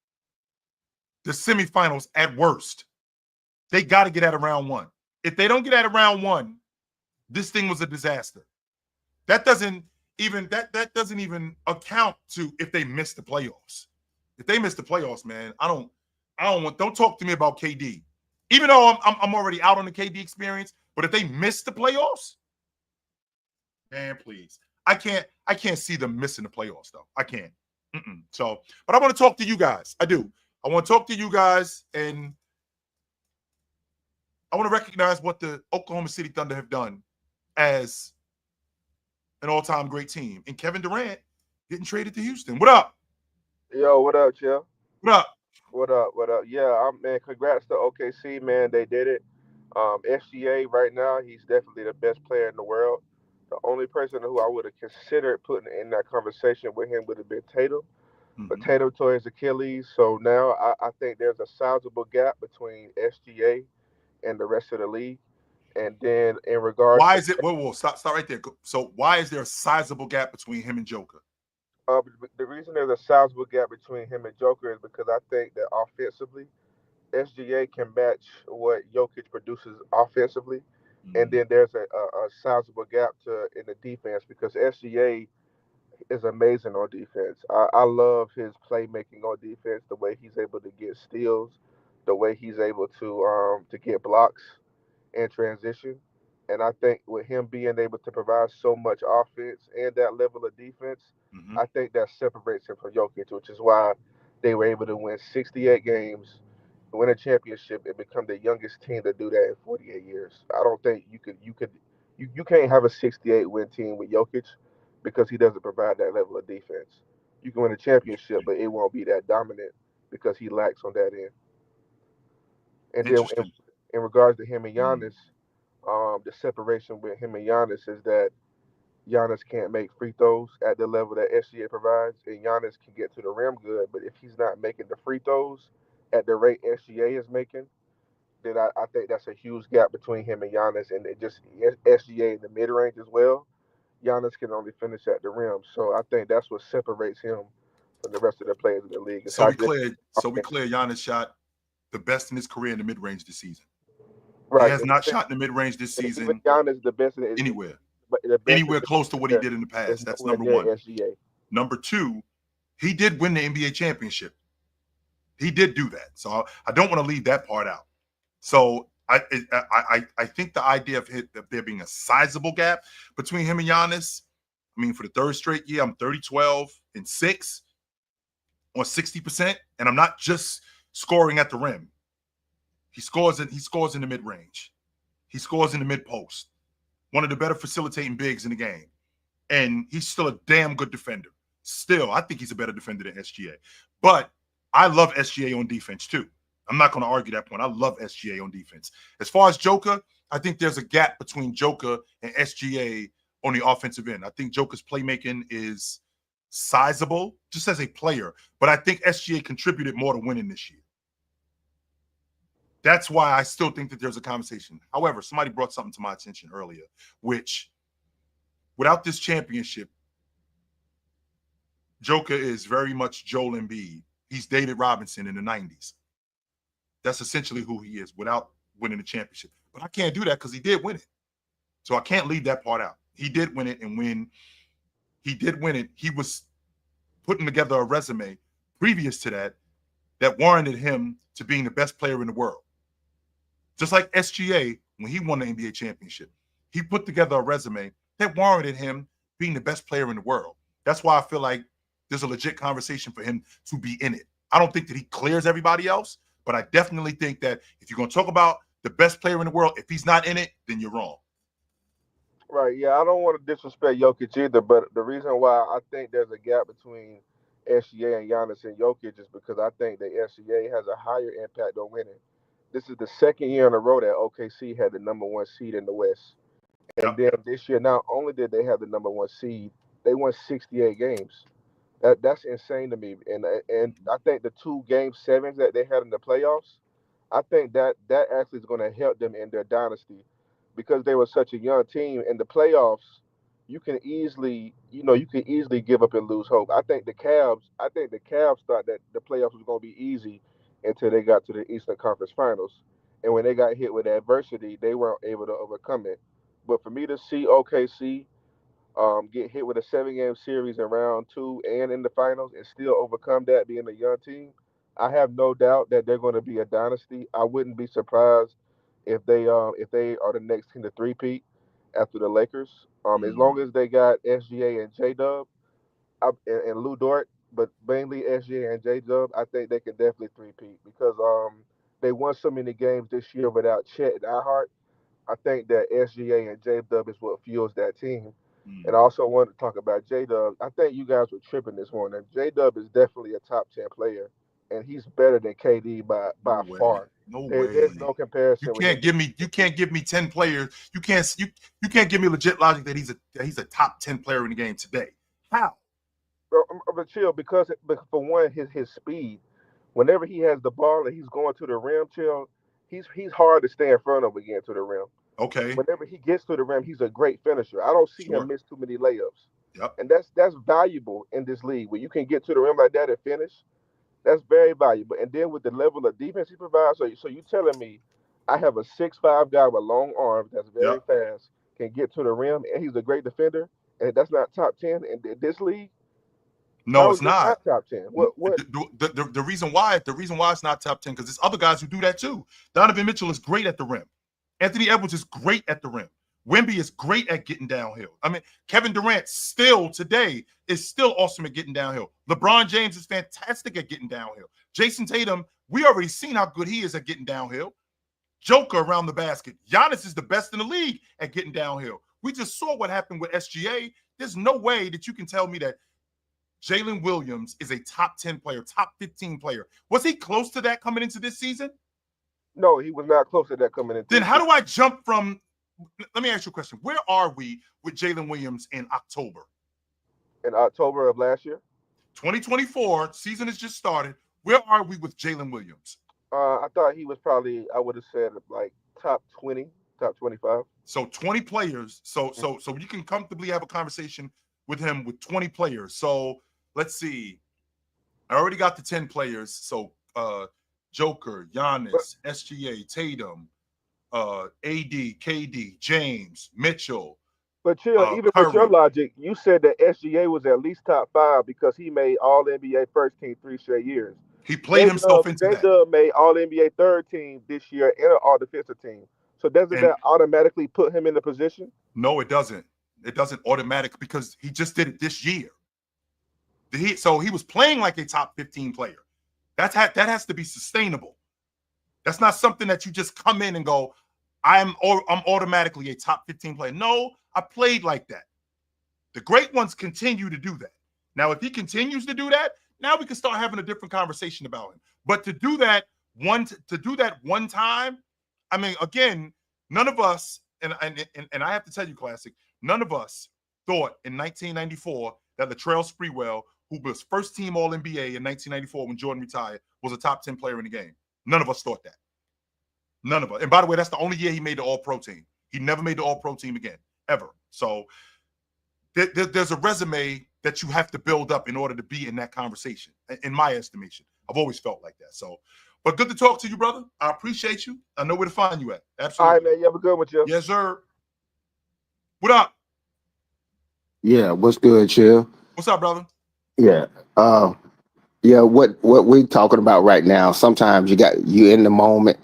the semifinals at worst. They got to get out of round 1. If they don't get out of round 1, this thing was a disaster. That doesn't even account to if they miss the playoffs. If they miss the playoffs, man, don't talk to me about KD. Even though I'm already out on the KD experience, but if they miss the playoffs, man, please. I can't see them missing the playoffs, though. I can't. So, but I want to talk to you guys. I do. I want to talk to you guys, and I want to recognize what the Oklahoma City Thunder have done as an all-time great team. And Kevin Durant getting traded to Houston. What up? Yo, what up, Chill? What up? What up? What up? Yeah, man. Congrats to OKC, man. They did it. SGA right now, he's definitely the best player in the world. The only person who I would have considered putting in that conversation with him would have been Tatum, but Tatum tore his Achilles. So now I think there's a sizable gap between SGA and the rest of the league. And then in regards Why to is it? Whoa, stop right there. So why is there a sizable gap between him and Joker? the reason there's a sizable gap between him and Joker is because I think that offensively, SGA can match what Jokic produces offensively, and then there's a sizable gap to in the defense because SGA is amazing on defense. I love his playmaking on defense, the way he's able to get steals, the way he's able to get blocks in transition. And I think with him being able to provide so much offense and that level of defense, I think that separates him from Jokic, which is why they were able to win 68 games win a championship and become the youngest team to do that in 48 years. I don't think you can't have a 68 win team with Jokic because he doesn't provide that level of defense. You can win a championship, but it won't be that dominant because he lacks on that end. And then Interesting. in regards to him and Mm. Giannis, the separation with him and Giannis is that Giannis can't make free throws at the level that SGA provides, and Giannis can get to the rim good, but if he's not making the free throws at the rate SGA is making, then I think that's a huge gap between him and Giannis, and it just SGA in the mid range as well. Giannis can only finish at the rim, so I think that's what separates him from the rest of the players in the league. Is So how we good. clear. So we clear. Giannis shot the best in his career in the mid range this season. He Right, has not shot in the mid range this and even season Giannis the best, anywhere, but the best anywhere close to what he did in the is past. That's nowhere number near one. SGA. Number two, he did win the NBA championship. He did do that. So I don't want to leave that part out. So I think the idea of there being a sizable gap between him and Giannis, I mean, for the third straight year, I'm 30, 12, and 6 on 60%. And I'm not just scoring at the rim. He scores in the mid-range. He scores in the mid-post. One of the better facilitating bigs in the game. And he's still a damn good defender. Still, I think he's a better defender than SGA. But I love SGA on defense too. I'm not going to argue that point. I love SGA on defense. As far as Joker, I think there's a gap between Joker and SGA on the offensive end. I think Joker's playmaking is sizable just as a player, but I think SGA contributed more to winning this year. That's why I still think that there's a conversation. However, somebody brought something to my attention earlier, which without this championship, Joker is very much Joel Embiid. He's David Robinson in the 90s. That's essentially who he is without winning the championship. But I can't do that because he did win it. So I can't leave that part out. He did win it, and when he did win it, he was putting together a resume previous to that warranted him to being the best player in the world. Just like SGA, when he won the NBA championship, he put together a resume that warranted him being the best player in the world. That's why I feel like there's a legit conversation for him to be in it. I don't think that he clears everybody else, but I definitely think that if you're going to talk about the best player in the world, if he's not in it, then you're wrong. Right, yeah, I don't want to disrespect Jokic either, but the reason why I think there's a gap between SGA and Giannis and Jokic is because I think that SGA has a higher impact on winning. This is the second year in a row that OKC had the number one seed in the West. And Yep. then this year, not only did they have the number one seed, they won 68 games. That's insane to me. And I think the two game sevens that they had in the playoffs, I think that actually is going to help them in their dynasty because they were such a young team. In the playoffs, you can easily give up and lose hope. I think the Cavs thought that the playoffs was going to be easy until they got to the Eastern Conference Finals, and when they got hit with adversity, they weren't able to overcome it. But for me to see OKC get hit with a 7 game series in round two and in the finals and still overcome that being a young team, I have no doubt that they're going to be a dynasty. I wouldn't be surprised if they are the next team to three-peat after the Lakers. As long as they got SGA and J Dub and Lou Dort, but mainly SGA and J Dub, I think they can definitely three-peat because they won so many games this year without Chet and Ihart. I think that SGA and J Dub is what fuels that team. And I also wanted to talk about J Dub. I think you guys were tripping this morning. J Dub is definitely a top 10 player, and he's better than KD by No way. far. No There's way. no You comparison with him. can't give me 10 players. You can't give me legit logic that he's a top 10 player in the game today. How? But chill, because for one, his speed. Whenever he has the ball and he's going to the rim, chill, he's hard to stay in front of again to the rim. Okay. Whenever he gets to the rim, he's a great finisher. I don't see him Sure. miss too many layups. Yep. And that's valuable in this league. When you can get to the rim like that and finish, that's very valuable. And then with the level of defense he provides, so you telling me I have a 6'5" guy with long arms that's very Yep. fast, can get to the rim, and he's a great defender, and that's not top 10 in this league? No, How it's is this not. not top 10? What? The reason why it's not top 10 because there's other guys who do that too. Donovan Mitchell is great at the rim. Anthony Edwards is great at the rim. Wemby is great at getting downhill. I mean, Kevin Durant still today is still awesome at getting downhill. LeBron James is fantastic at getting downhill. Jason Tatum We already seen how good he is at getting downhill. Joker around the basket. Giannis is the best in the league at getting downhill. We just saw what happened with SGA. There's no way that you can tell me that Jalen Williams is a top 10 player, top 15 player. Was he close to that coming into this season? No, he was not close to that coming into. Then how do I jump from? Let me ask you a question. Where are we with Jalen Williams in October? In October of last year? 2024, season has just started. Where are we with Jalen Williams? I thought he was probably, I would have said like top 20, top 25. So 20 players. So you can comfortably have a conversation with him with 20 players. So let's see. I already got the 10 players. So Joker, Giannis, SGA, Tatum, AD, KD, James, Mitchell. But chill, even Curry. with your logic, you said that SGA was at least top 5 because he made All NBA first team 3 straight years. He played himself into that. J-Dub made All NBA third team this year and an All Defensive team. So doesn't that automatically put him in the position? No, it doesn't. It doesn't automatic because he just did it this year. So he was playing like a top 15 player. That has to be sustainable. That's not something that you just come in and go, I'm automatically a top 15 player. No, I played like that. The great ones continue to do that. Now, if he continues to do that, now we can start having a different conversation about him. But to do that one time, I mean, again, none of us, and I have to tell you, Classic, none of us thought in 1994 that Latrell Sprewell, who was first team All-NBA in 1994 when Jordan retired, was a top 10 player in the game. None of us thought that. None of us. And by the way, that's the only year he made the All-Pro team. He never made the All-Pro team again, ever. So there's a resume that you have to build up in order to be in that conversation, in my estimation. I've always felt like that. So, but good to talk to you, brother. I appreciate you. I know where to find you at. Absolutely. All right, man. You have a good one, Chill. Yes, sir. What up? Yeah, what's good, Chill? What's up, brother? Yeah. Yeah, what we're talking about right now, sometimes you in the moment.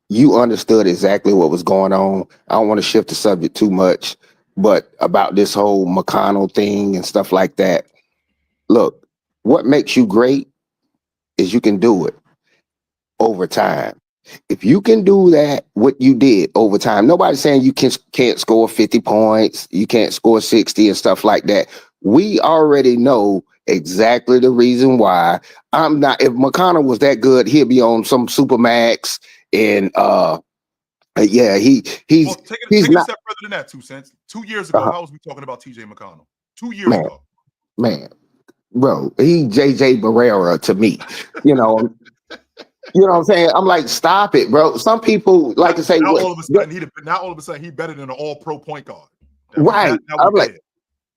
You understood exactly what was going on. I don't want to shift the subject too much, but about this whole McConnell thing and stuff like that. Look, what makes you great is you can do it over time. If you can do that, what you did over time, nobody's saying you can't score 50 points, you can't score 60 and stuff like that. We already know exactly the reason why. I'm not. If McConnell was that good, he'd be on some Supermax. And yeah, he's take it not, a step further than that. 2 cents. 2 years ago, how was we talking about TJ McConnell? 2 years ago, man, bro, he JJ Barrera to me. You know what I'm saying? I'm like, stop it, bro. Some people like to say, now all of a sudden he's better than an All-Pro point guard. Right? I'm like,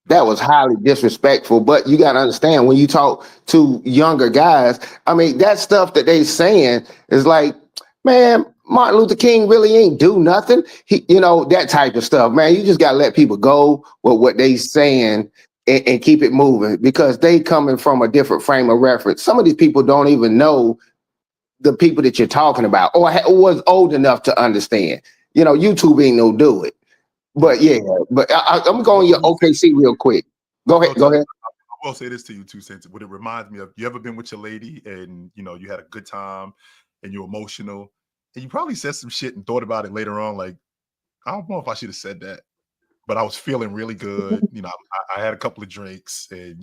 that was highly disrespectful. But you got to understand, when you talk to younger guys, I mean, that stuff that they saying is like, man, Martin Luther King really ain't do nothing. That type of stuff, man. You just got to let people go with what they saying and keep it moving, because they coming from a different frame of reference. Some of these people don't even know the people that you're talking about or was old enough to understand. YouTube ain't no do it. But yeah, I'm going to your OKC real quick. Go ahead. I will say this to you, 2 cents. What it reminds me of, you ever been with your lady and, you had a good time and you're emotional and you probably said some shit and thought about it later on. Like, I don't know if I should have said that, but I was feeling really good. I had a couple of drinks and,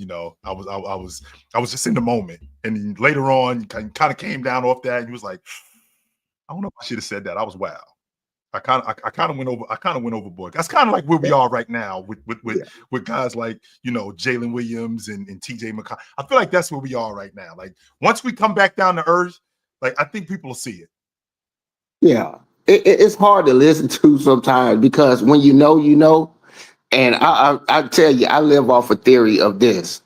I was just in the moment. And later on, you kind of came down off that and you was like, I don't know if I should have said that. I was wild. I kind of went overboard. That's kind of like where we are right now with guys like, Jalen Williams and TJ McConnell. I feel like that's where we are right now. Like, once we come back down to earth, like, I think people will see it. Yeah. It's hard to listen to sometimes, because when you know, and I tell you, I live off a theory of this: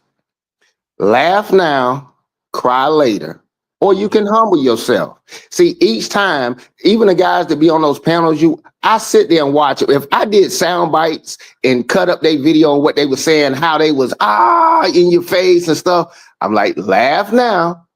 laugh now, cry later. Or you can humble yourself. See, each time, even the guys that be on those panels, I sit there and watch it. If I did sound bites and cut up their video on what they were saying, how they was in your face and stuff, I'm like, laugh now,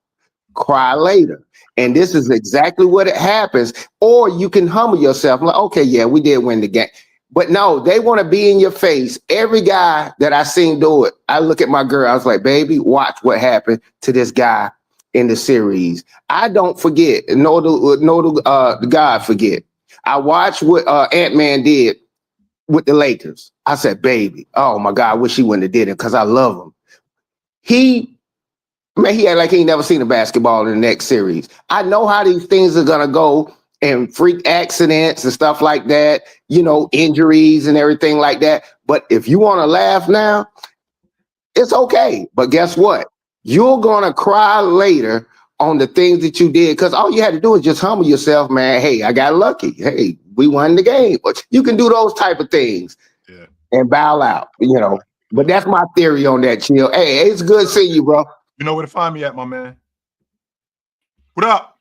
cry later. And this is exactly what it happens. Or you can humble yourself. I'm like, okay, yeah, we did win the game. But no, they want to be in your face. Every guy that I seen do it, I look at my girl, I was like, baby, watch what happened to this guy in the series. I don't forget, nor the God forget. I watched what Ant-Man did with the Lakers. I said, baby, oh my God, I wish he wouldn't have did it because I love him. He had like he ain't never seen a basketball in the next series. I know how these things are gonna go and freak accidents and stuff like that, injuries and everything like that. But if you want to laugh now, it's okay. But guess what? You're gonna cry later on the things that you did because all you had to do is just humble yourself, man. Hey, I got lucky. Hey, we won the game. But you can do those type of things and bow out, But that's my theory on that, Chill. Hey, it's good seeing you, bro. You know where to find me at, my man. What up?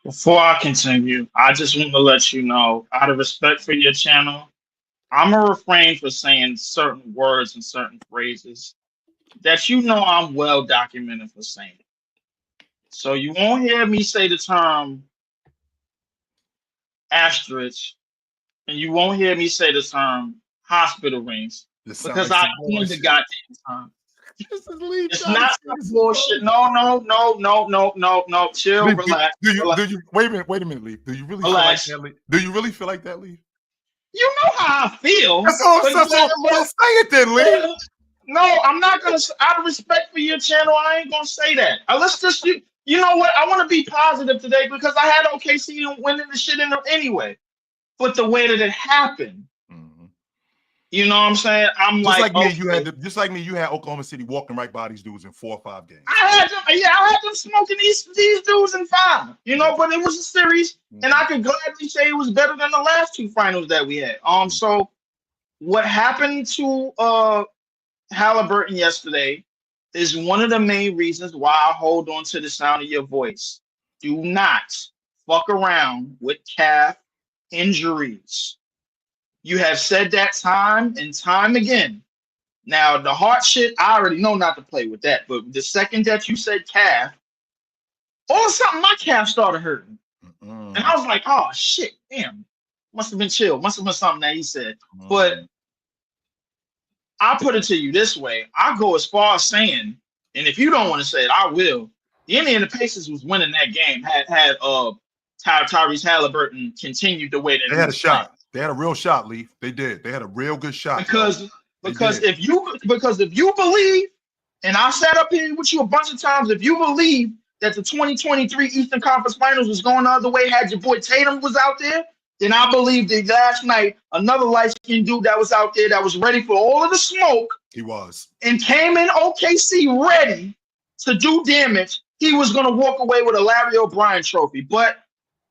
Before I continue, I just want to let you know, out of respect for your channel, I'm going to refrain for saying certain words and certain phrases that I'm well documented for saying. So you won't hear me say the term asterisk, and you won't hear me say the term hospital rings because I own the goddamn term. It's not some bullshit. No. Chill, Leaf, relax. Do you wait a minute, Leaf. Do you really Relax. feel like that, Leaf? Do you really feel like that, Leaf? You know how I feel. That's all. Well, say it then, Leaf. No, I'm not gonna. Out of respect for your channel, I ain't gonna say that. Let's just. You know what? I want to be positive today because I had OKC winning the shit anyway. But the way that it happened, you know what I'm saying? I'm just like me. Okay. You had Oklahoma City walking right by these dudes in 4 or 5 games. I had them smoking these dudes in 5. But it was a series, and I could gladly say it was better than the last 2 finals that we had. So what happened to Halliburton yesterday is one of the main reasons why I hold on to the sound of your voice. Do not fuck around with calf injuries. You have said that time and time again. Now, the heart shit, I already know not to play with that. But the second that you said calf, all of a sudden my calf started hurting. And I was like, oh, shit, damn. Must have been chill. Must have been something that he said. But I put it to you this way. I go as far as saying, and if you don't want to say it, I will. The Indiana Pacers was winning that game had Tyrese Halliburton continued the way that they had a shot. Playing. They had a real shot, Leaf. They did. They had a real good shot. Because if you believe, and I sat up here with you a bunch of times, if you believe that the 2023 Eastern Conference Finals was going the other way, had your boy Tatum was out there, then I believe that last night another light-skinned dude that was out there that was ready for all of the smoke. He was. And came in OKC ready to do damage. He was going to walk away with a Larry O'Brien trophy. But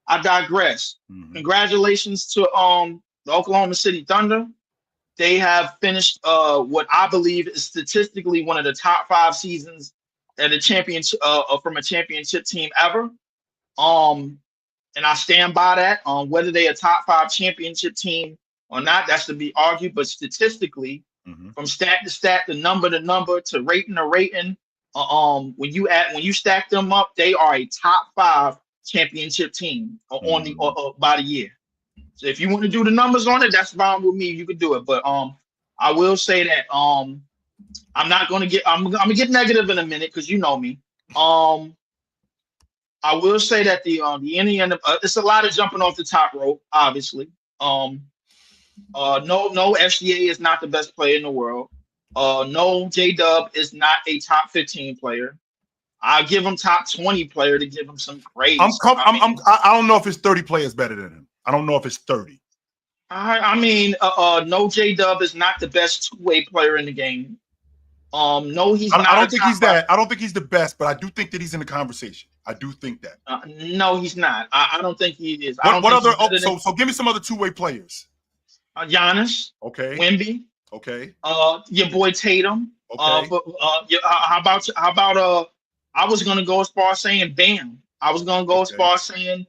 I digress. Congratulations to the Oklahoma City Thunder. They have finished what I believe is statistically one of the top 5 seasons at a championship from a championship team ever. And I stand by that. Whether they a top 5 championship team or not, that's to be argued. But statistically, from stat to stat, the number to number, to rating to rating, when you stack them up, they are a top 5 championship team on the by the year. So if you want to do the numbers on it, that's fine with me. You can do it. But I will say that I'm gonna get negative in a minute because you know me. I will say that the Indiana it's a lot of jumping off the top rope, obviously. No, SGA is not the best player in the world. No, J-Dub is not a top 15 player. I'll give him top 20 player to give him some praise. I don't know if it's 30 players better than him. I don't know if it's 30. No, J-Dub is not the best 2-way player in the game. No, he's not. I don't think he's that. I don't think he's the best, but I do think that he's in the conversation. I do think that. No, he's not. I don't think he is. So give me some other 2-way players. Giannis. Okay. Wemby. Okay. Your boy Tatum. Okay. How about I was gonna go as far as saying Bam. I was gonna go as far as saying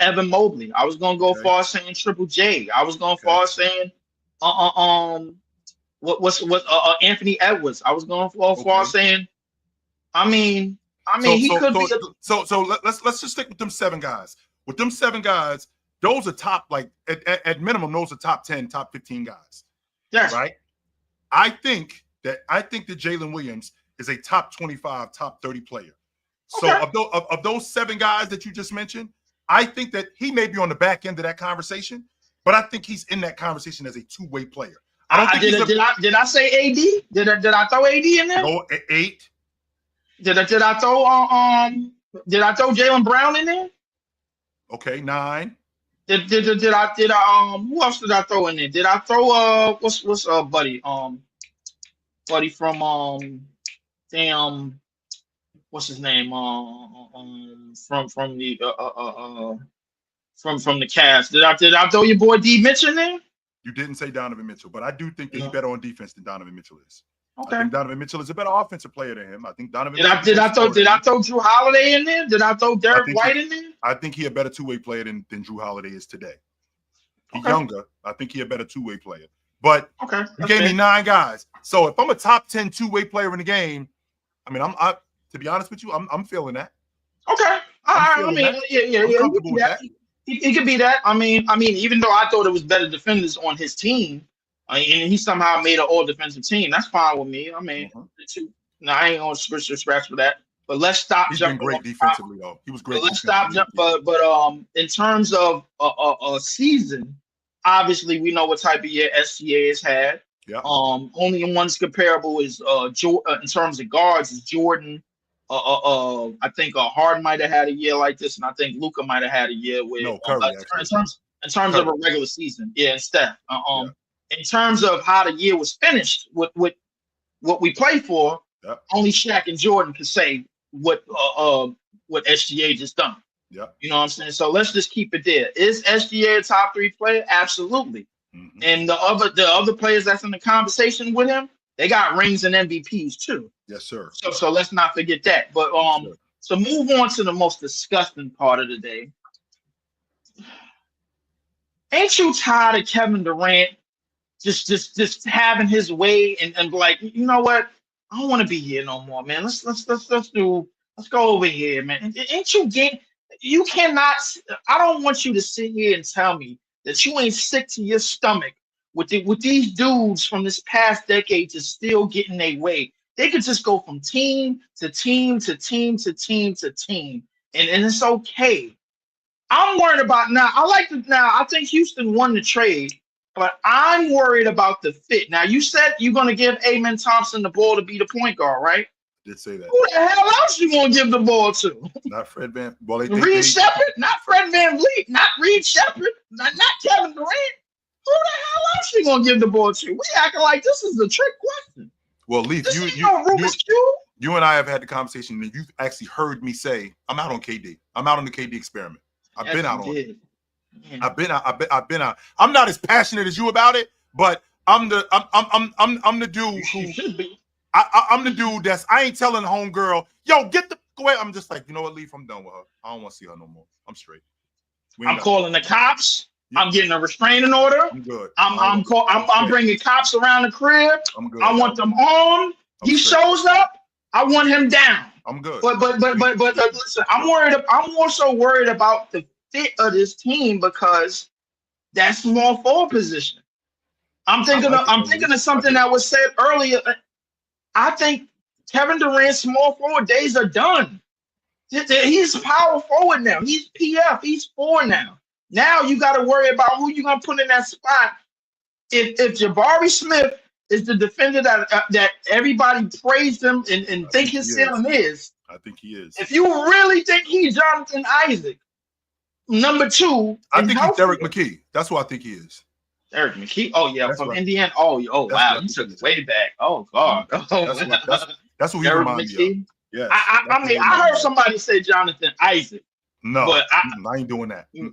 Evan Mobley. I was gonna go as far as saying Triple J. I was going far as saying Anthony Edwards. I was going far as saying. He could be. So let's just stick with them 7 guys. With them 7 guys, those are top, like at minimum, those are top 10, top 15 guys. Yes. Right. I think that Jalen Williams is a top 25, top 30 player. So Okay. of those 7 guys that you just mentioned, I think that he may be on the back end of that conversation, but I think he's in that conversation as a two-way player. I don't think did I say AD? Did I throw AD in there? Go 8. Did I throw Jaylen Brown in there? Okay, 9. Did I who else did I throw in there? Did I throw what's buddy from damn what's his name from the Cavs? Did I throw your boy D Mitchell in there? You didn't say Donovan Mitchell, but I do think that he's better on defense than Donovan Mitchell is. Okay. I think Donovan Mitchell is a better offensive player than him. I think Donovan. Did I throw Drew Holiday in there? Did I throw Derek White in there? I think he a better two-way player than Drew Holiday is today. He's Okay. younger. I think he a better two-way player. But Okay, you gave me 9 guys. So if I'm a top 10 two-way player in the game, I mean, I to be honest with you, I'm feeling that. Okay. I mean, yeah. I'm comfortable with that. He could be that. I mean, even though I thought it was better defenders on his team, and he somehow made an all-defensive team, that's fine with me. I mean, I ain't gonna switch the scratch for that. But let's stop He's jumping. been great defensively, though. He was great. Let's stop jumping. But in terms of a season, obviously we know what type of year SGA has had. Yeah. Only one's comparable is in terms of guards is Jordan. I think Harden might have had a year like this, and I think Luka might have had a year with Curry, in terms of a regular season. Yeah, and Steph. In terms of how the year was finished with what we play for, only Shaq and Jordan could say what SGA just done. Yeah. You know what I'm saying? So let's just keep it there. Is SGA a top 3 player? Absolutely. Mm-hmm. And the other players that's in the conversation with him, they got rings and MVPs too. Yes, sir. So let's not forget that. But so move on to the most disgusting part of the day. Ain't you tired of Kevin Durant just having his way and like, you know what? I don't want to be here no more, man. Let's go over here, man. Ain't you getting? You cannot. I don't want you to sit here and tell me that you ain't sick to your stomach with these dudes from this past decade just still getting their way. They could just go from team to team to team to team to team, and it's okay. I'm worried about now. I think Houston won the trade, but I'm worried about the fit. Now, you said you're going to give Amen Thompson the ball to be the point guard, right? Did say that. Who the hell else you going to give the ball to? Not Fred Van. Well, Reed Shepard? Not Fred Van Vliet. Not Reed Shepard. Not Kevin Durant. Who the hell else you going to give the ball to? We acting like this is a trick question. Well, Leaf, you and I have had the conversation, and you've actually heard me say, I'm out on KD. I'm out on the KD experiment. I've been out on it. I've been out. I'm not as passionate as you about it, but I'm the dude who should be. I'm the dude that's I ain't telling homegirl, yo, get the go away. I'm just like, you know what, Leaf, I'm done with her. I don't want to see her no more. I'm straight. I'm calling the cops. Yeah. I'm getting a restraining order. I'm good. I'm bringing cops around the crib. I'm good. I want them on. He shows up. I want him down. I'm good. But listen, I'm worried. I'm more so worried about the fit of this team because that small forward position. I'm thinking of something that was said earlier. I think Kevin Durant's small forward days are done. He's power forward now. He's PF. He's 4 now. Now you got to worry about who you're gonna put in that spot. If Jabari Smith is the defender that everybody praised him and think his ceiling is. I think he is. If you really think he's Jonathan Isaac, number 2, I think he's Derek McKee. That's who I think he is. Derek McKee. Oh yeah, that's from right. Indiana. Oh wow, you took it way back. Oh god. That's who he reminds me of. Yeah. I heard somebody say Jonathan Isaac. No, but I ain't doing that. You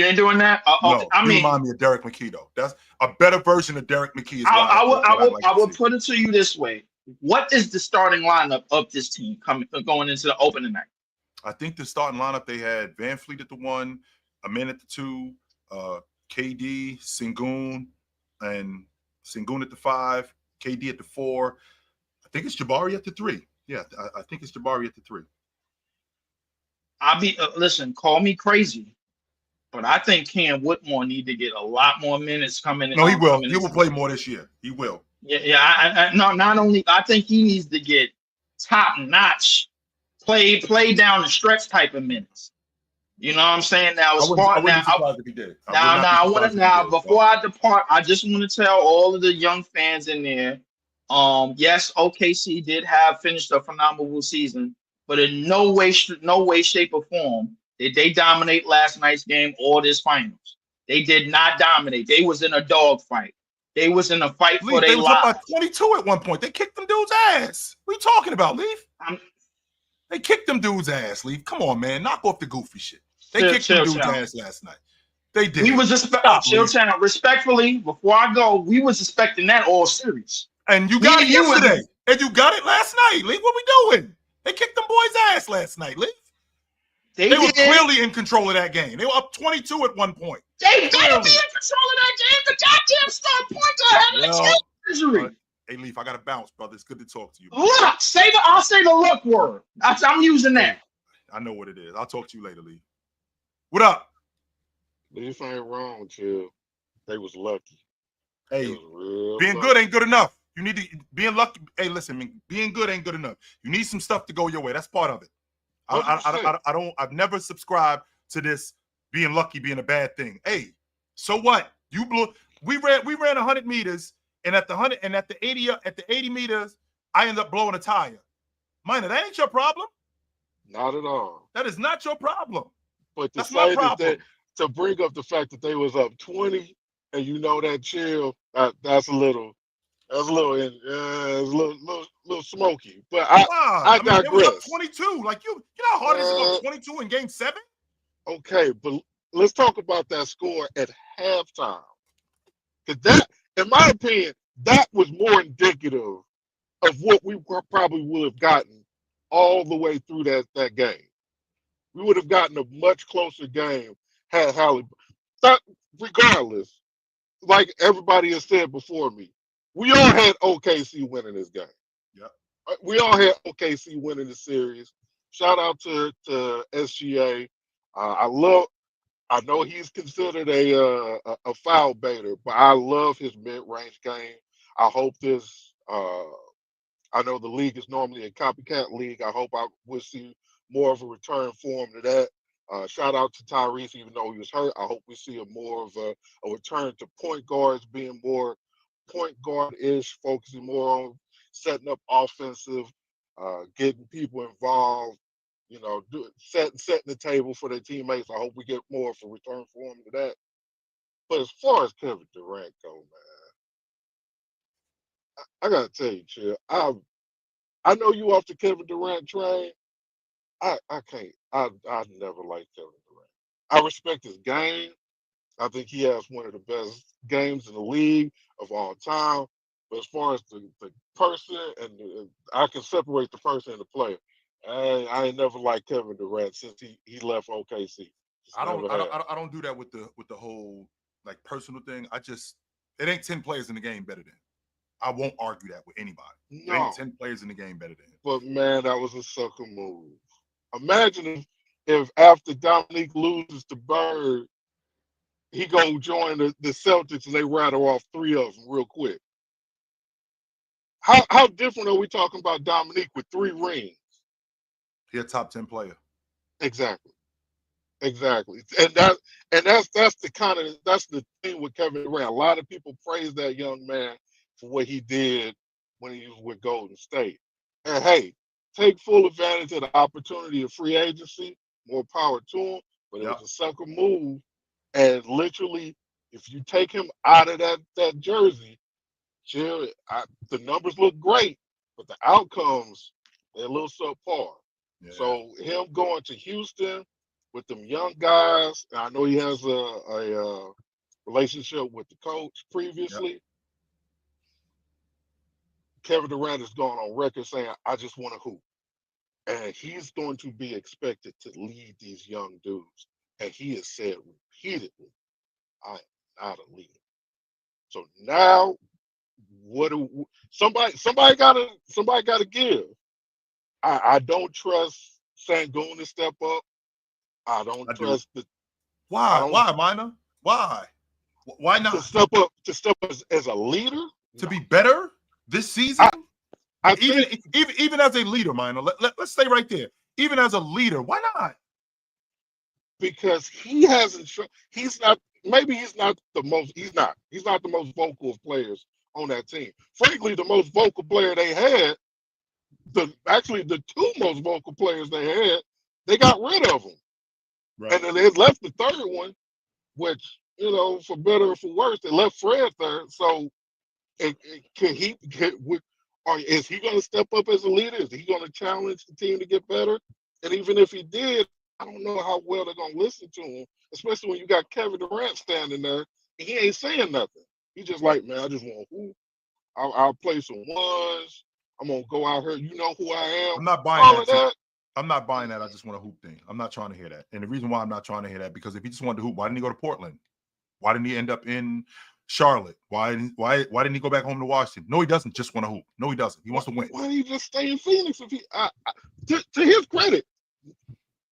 ain't doing that. No, you remind me of Derek McKee though. That's a better version of Derek McKee. I would put it to you this way: what is the starting lineup of this team going into the opening night? I think the starting lineup they had Van Fleet at the 1, Amen at the 2, KD, Sengun at the 5, KD at the 4. I think it's Jabari at the 3. Yeah, I think it's Jabari at the 3. Listen, call me crazy, but I think Cam Whitmore need to get a lot more minutes coming in. No, he will. He will play more this year. He will. Yeah. Not only I think he needs to get top notch, play down the stretch type of minutes. You know what I'm saying? Now, as far I wouldn't be surprised if he did. I want to before I depart, I just want to tell all of the young fans in there. Yes, OKC did finished a phenomenal season, but in no way, shape, or form did they dominate last night's game or this finals. They did not dominate. They was in a dogfight. They was in a fight for their lives. They was up by 22 at one point. They kicked them dudes' ass. What are you talking about, Leaf? They kicked them dudes' ass, Leaf. Come on, man. Knock off the goofy shit. They kicked them dudes' ass last night. They did. We was respectfully, before I go, we was expecting that all series. And you got it yesterday. And you got it last night, Leaf. What we doing? They kicked them boys' ass last night, Leaf. They were clearly in control of that game. They were up 22 at one point. They better be in control of that game. The goddamn star pointer had an Achilles injury. Hey, Leaf, I got to bounce, brother. It's good to talk to you. Look, I'll say the look word. I'm using that. I know what it is. I'll talk to you later, Leaf. What up? Leaf ain't wrong, chill. They was lucky. Hey, being good ain't good enough. You need to being lucky. Hey, listen, man, being good ain't good enough. You need some stuff to go your way. That's part of it. I've never subscribed to this being lucky being a bad thing. Hey, so what? You blew. We ran 100 meters, and at the 80 meters, I ended up blowing a tire. Minor, that ain't your problem. Not at all. That is not your problem. But to say that to bring up the fact that they was up 20, and you know that chill, that's a little smoky. But I digress. They was up 22. Like you know how hard it is to go 22 in game 7? Okay, but let's talk about that score at halftime. Because that, in my opinion, that was more indicative of what we probably would have gotten all the way through that game. We would have gotten a much closer game had Halliburton. Regardless, like everybody has said before me, we all had OKC winning this game. Yeah, we all had OKC winning the series. Shout out to SGA. I know he's considered a foul baiter, but I love his mid-range game. I hope this. I know the league is normally a copycat league. I hope I will see more of a return for him to that. Shout out to Tyrese, even though he was hurt. I hope we see more of a return to point guards, being more point guard-ish, focusing more on setting up offensive, getting people involved, setting the table for their teammates. I hope we get more of a return for him to that. But as far as Kevin Durant go, man, I gotta tell you, Chill, I know you off the Kevin Durant train. I can't. I never liked Kevin Durant. I respect his game. I think he has one of the best games in the league of all time. But as far as the person, and I can separate the person and the player. I ain't never liked Kevin Durant since he left OKC. I don't do that with the whole like personal thing. It ain't 10 players in the game better than. I won't argue that with anybody. No. There ain't 10 players in the game better than him. But man, that was a sucker move. Imagine if after Dominique loses to Bird, he gonna join the Celtics and they rattle off 3 of them real quick. How different are we talking about Dominique with 3 rings? He a top 10 player. Exactly. And that's the thing with Kevin Durant. A lot of people praise that young man for what he did when he was with Golden State. And hey, take full advantage of the opportunity of free agency. More power to him. But it was a sucker move. And literally, if you take him out of that jersey, Chill, the numbers look great, but the outcomes, they're a little subpar. Yeah. So him going to Houston with them young guys, and I know he has a relationship with the coach previously. Yep. Kevin Durant has gone on record saying, I just want to hoop. And he's going to be expected to lead these young dudes. And he has said repeatedly, I am not a leader. So now, somebody gotta give. I don't trust Sangoon to step up. I don't trust the. Why, Minor? Why? Why not? To step up as a leader? To be better this season? Even as a leader, Minor, let's stay right there. Even as a leader, why not? Because he hasn't. He's not. Maybe he's not the most. He's not the most vocal of players on that team. Frankly, the most vocal player they had, the two most vocal players they had, they got rid of them, Right. and then they left the third one, which for better or for worse, they left Fred there. So, is he going to step up as a leader? Is he going to challenge the team to get better? And even if he did, I don't know how well they're going to listen to him, especially when you got Kevin Durant standing there and he ain't saying nothing. He just like, man, I just want to hoop. I'll play some ones. I'm going to go out here. You know who I am. I'm not buying that. I'm not buying that. I just want to hoop thing. I'm not trying to hear that. And the reason why I'm not trying to hear that, because if he just wanted to hoop, why didn't he go to Portland? Why didn't he end up in Charlotte? Why didn't he go back home to Washington? No, he doesn't just want to hoop. No, he doesn't. He wants to win. Why didn't he just stay in Phoenix? If he, to his credit,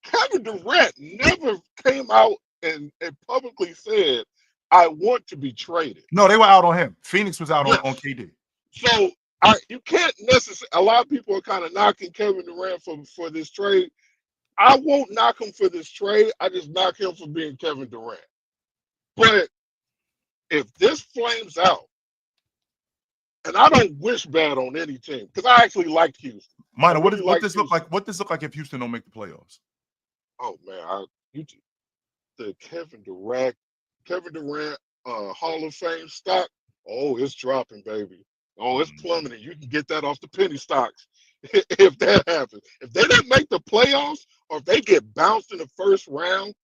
Kevin Durant never came out and publicly said, I want to be traded. No, they were out on him. Phoenix was out on KD. So you can't necessarily. A lot of people are kind of knocking Kevin Durant for this trade. I won't knock him for this trade. I just knock him for being Kevin Durant. But if this flames out, and I don't wish bad on any team because I actually like Houston. Minor, what this look like? What this look like if Houston don't make the playoffs? Oh man, the Kevin Durant Hall of Fame stock. Oh, it's dropping, baby. Oh, it's plummeting. You can get that off the penny stocks if that happens. If they don't make the playoffs, or if they get bounced in the first round,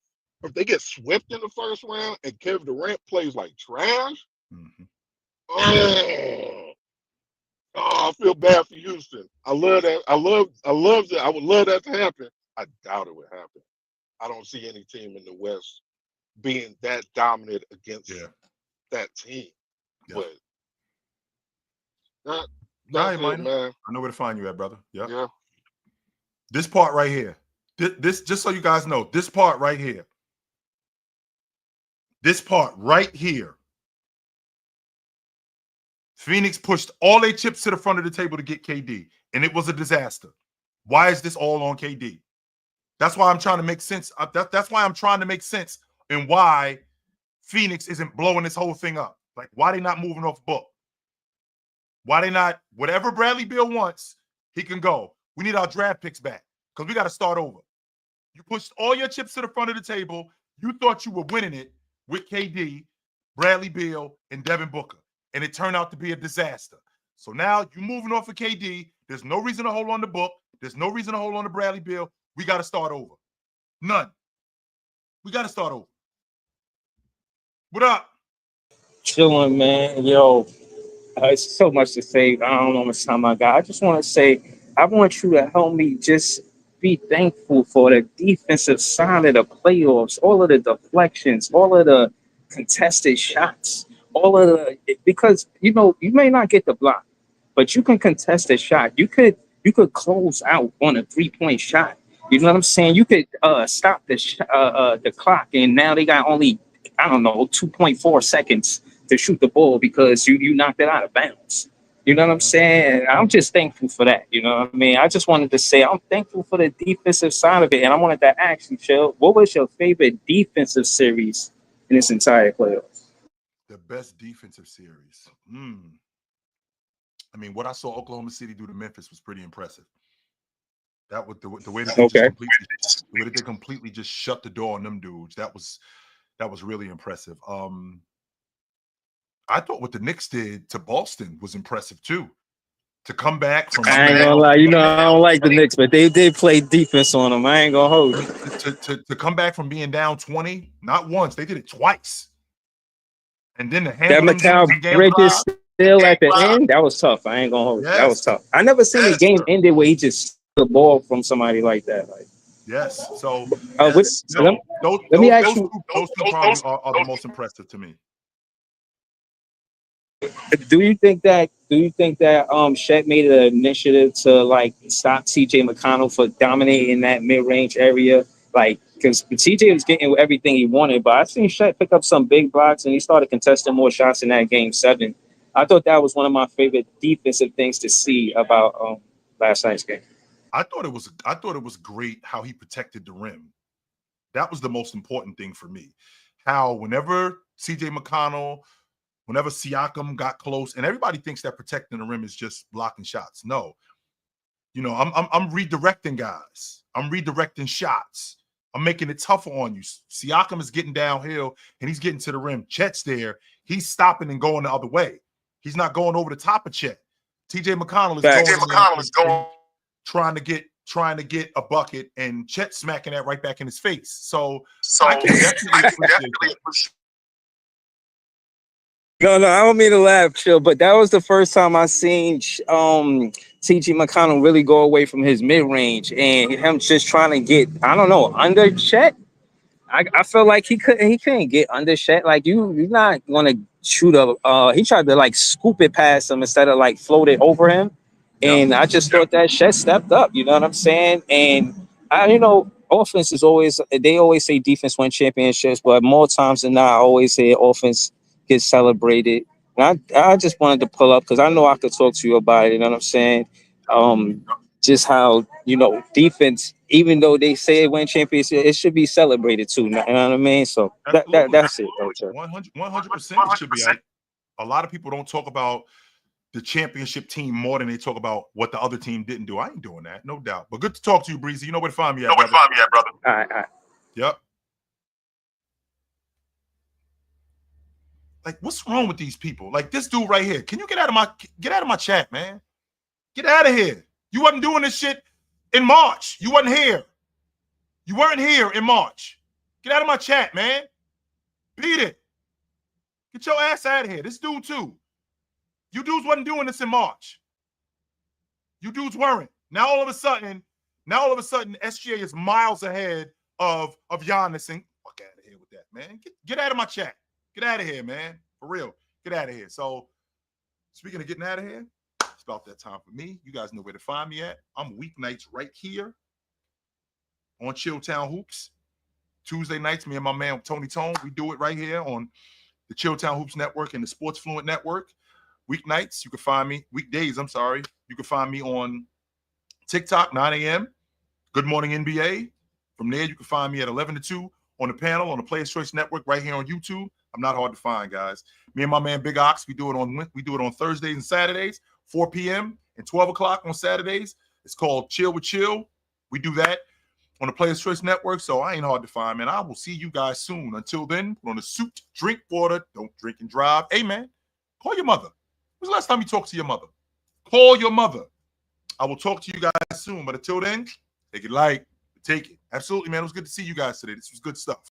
or if they get swept in the first round, and Kevin Durant plays like trash, I feel bad for Houston. I love that. I love that. I would love that to happen. I doubt it would happen. I don't see any team in the West being that dominant against that team. Yeah. But that's it, man. I know where to find you at, brother. Yeah. This part right here. This just so you guys know, this part right here. This part right here. Phoenix pushed all their chips to the front of the table to get KD, and it was a disaster. Why is this all on KD? That's why I'm trying to make sense. That's why I'm trying to make sense in why Phoenix isn't blowing this whole thing up. Like, why they not moving off book? Why they not, whatever Bradley Beal wants, he can go. We need our draft picks back because we got to start over. You pushed all your chips to the front of the table. You thought you were winning it with KD, Bradley Beal, and Devin Booker, and it turned out to be a disaster. So now you're moving off of KD. There's no reason to hold on to Book. There's no reason to hold on to Bradley Beal. We got to start over. None. We got to start over. What up? Chilling, man. Yo, it's so much to say. I don't know how much time I got. I just want to say, I want you to help me just be thankful for the defensive side of the playoffs, all of the deflections, all of the contested shots, all of the, because, you may not get the block, but you can contest a shot. You could close out on a 3-point shot. You know what I'm saying? You could stop the clock, and now they got only, 2.4 seconds to shoot the ball because you knocked it out of bounds. You know what I'm saying? I'm just thankful for that. You know what I mean? I just wanted to say I'm thankful for the defensive side of it, and I wanted to ask you, Chill, what was your favorite defensive series in this entire playoffs? The best defensive series. I mean, what I saw Oklahoma City do to Memphis was pretty impressive. That was the way that they completely just shut the door on them dudes. That was really impressive. I thought what the Knicks did to Boston was impressive too. To come back from, I ain't gonna lie, I don't like the Knicks, but they did play defense on them. I ain't gonna hold you. To come back from being down 20, not once, they did it twice. And then the handle that Mikal Bridges still at the end, that was tough. I ain't gonna hold you. That was tough. I never seen a game ended where he just the ball from somebody like that. Yes. So let me ask you. Those two probably are the most impressive to me. Do you think that Shaq made an initiative to stop CJ McConnell for dominating that mid-range area? Because CJ was getting everything he wanted, but I've seen Shaq pick up some big blocks and he started contesting more shots in that game 7. I thought that was one of my favorite defensive things to see about last night's game. I thought it was great how he protected the rim. That was the most important thing for me. How whenever CJ McConnell, whenever Siakam got close, and everybody thinks that protecting the rim is just blocking shots. No, I'm redirecting guys. I'm redirecting shots. I'm making it tougher on you. Siakam is getting downhill and he's getting to the rim. Chet's there. He's stopping and going the other way. He's not going over the top of Chet. TJ McConnell is going trying to get a bucket, and Chet smacking that right back in his face. So I can definitely appreciate that. No, I don't mean to laugh, chill, but that was the first time I seen T.J. McConnell really go away from his mid-range and him just trying to get, I don't know, under Chet. I felt like he couldn't get under Chet. Like you're not gonna shoot he tried to like scoop it past him instead of like float it over him. And I just thought that Chet stepped up, you know what I'm saying? And offense is always, they always say defense wins championships, but more times than not, I always say offense gets celebrated. And I just wanted to pull up because I know I could talk to you about it, you know what I'm saying? Just how, defense, even though they say it win championships, it should be celebrated too, you know what I mean? So that's it, though, 100% it should be. A lot of people don't talk about the championship team more than they talk about what the other team didn't do. I ain't doing that, no doubt. But good to talk to you, Breezy. You know where to find me at, brother. All right. Yep. Like, what's wrong with these people? Like this dude right here. Can you get out of my chat, man? Get out of here. You wasn't doing this shit in March. You wasn't here. You weren't here in March. Get out of my chat, man. Beat it. Get your ass out of here. This dude too. You dudes wasn't doing this in March. You dudes weren't. Now all of a sudden, SGA is miles ahead of Giannis. And fuck out of here with that, man. Get out of my chat. Get out of here, man. For real. Get out of here. So, speaking of getting out of here, it's about that time for me. You guys know where to find me at. I'm weeknights right here on Chilltown Hoops. Tuesday nights, me and my man Tony Tone, we do it right here on the Chilltown Hoops Network and the Sports Fluent Network. Weekdays, you can find me on TikTok, 9 a.m. Good Morning NBA. From there, you can find me at 11 to 2 on the panel on the Players Choice Network right here on YouTube. I'm not hard to find, guys. Me and my man Big Ox, we do it on Thursdays and Saturdays, 4 p.m. and 12 o'clock on Saturdays. It's called Chill with Chill. We do that on the Players Choice Network, so I ain't hard to find, man. I will see you guys soon. Until then, put on a suit, drink water, don't drink and drive. Hey, man, call your mother. When's the last time you talked to your mother? Call your mother. I will talk to you guys soon, but until then, take it light. Take it. Absolutely, man. It was good to see you guys today. This was good stuff.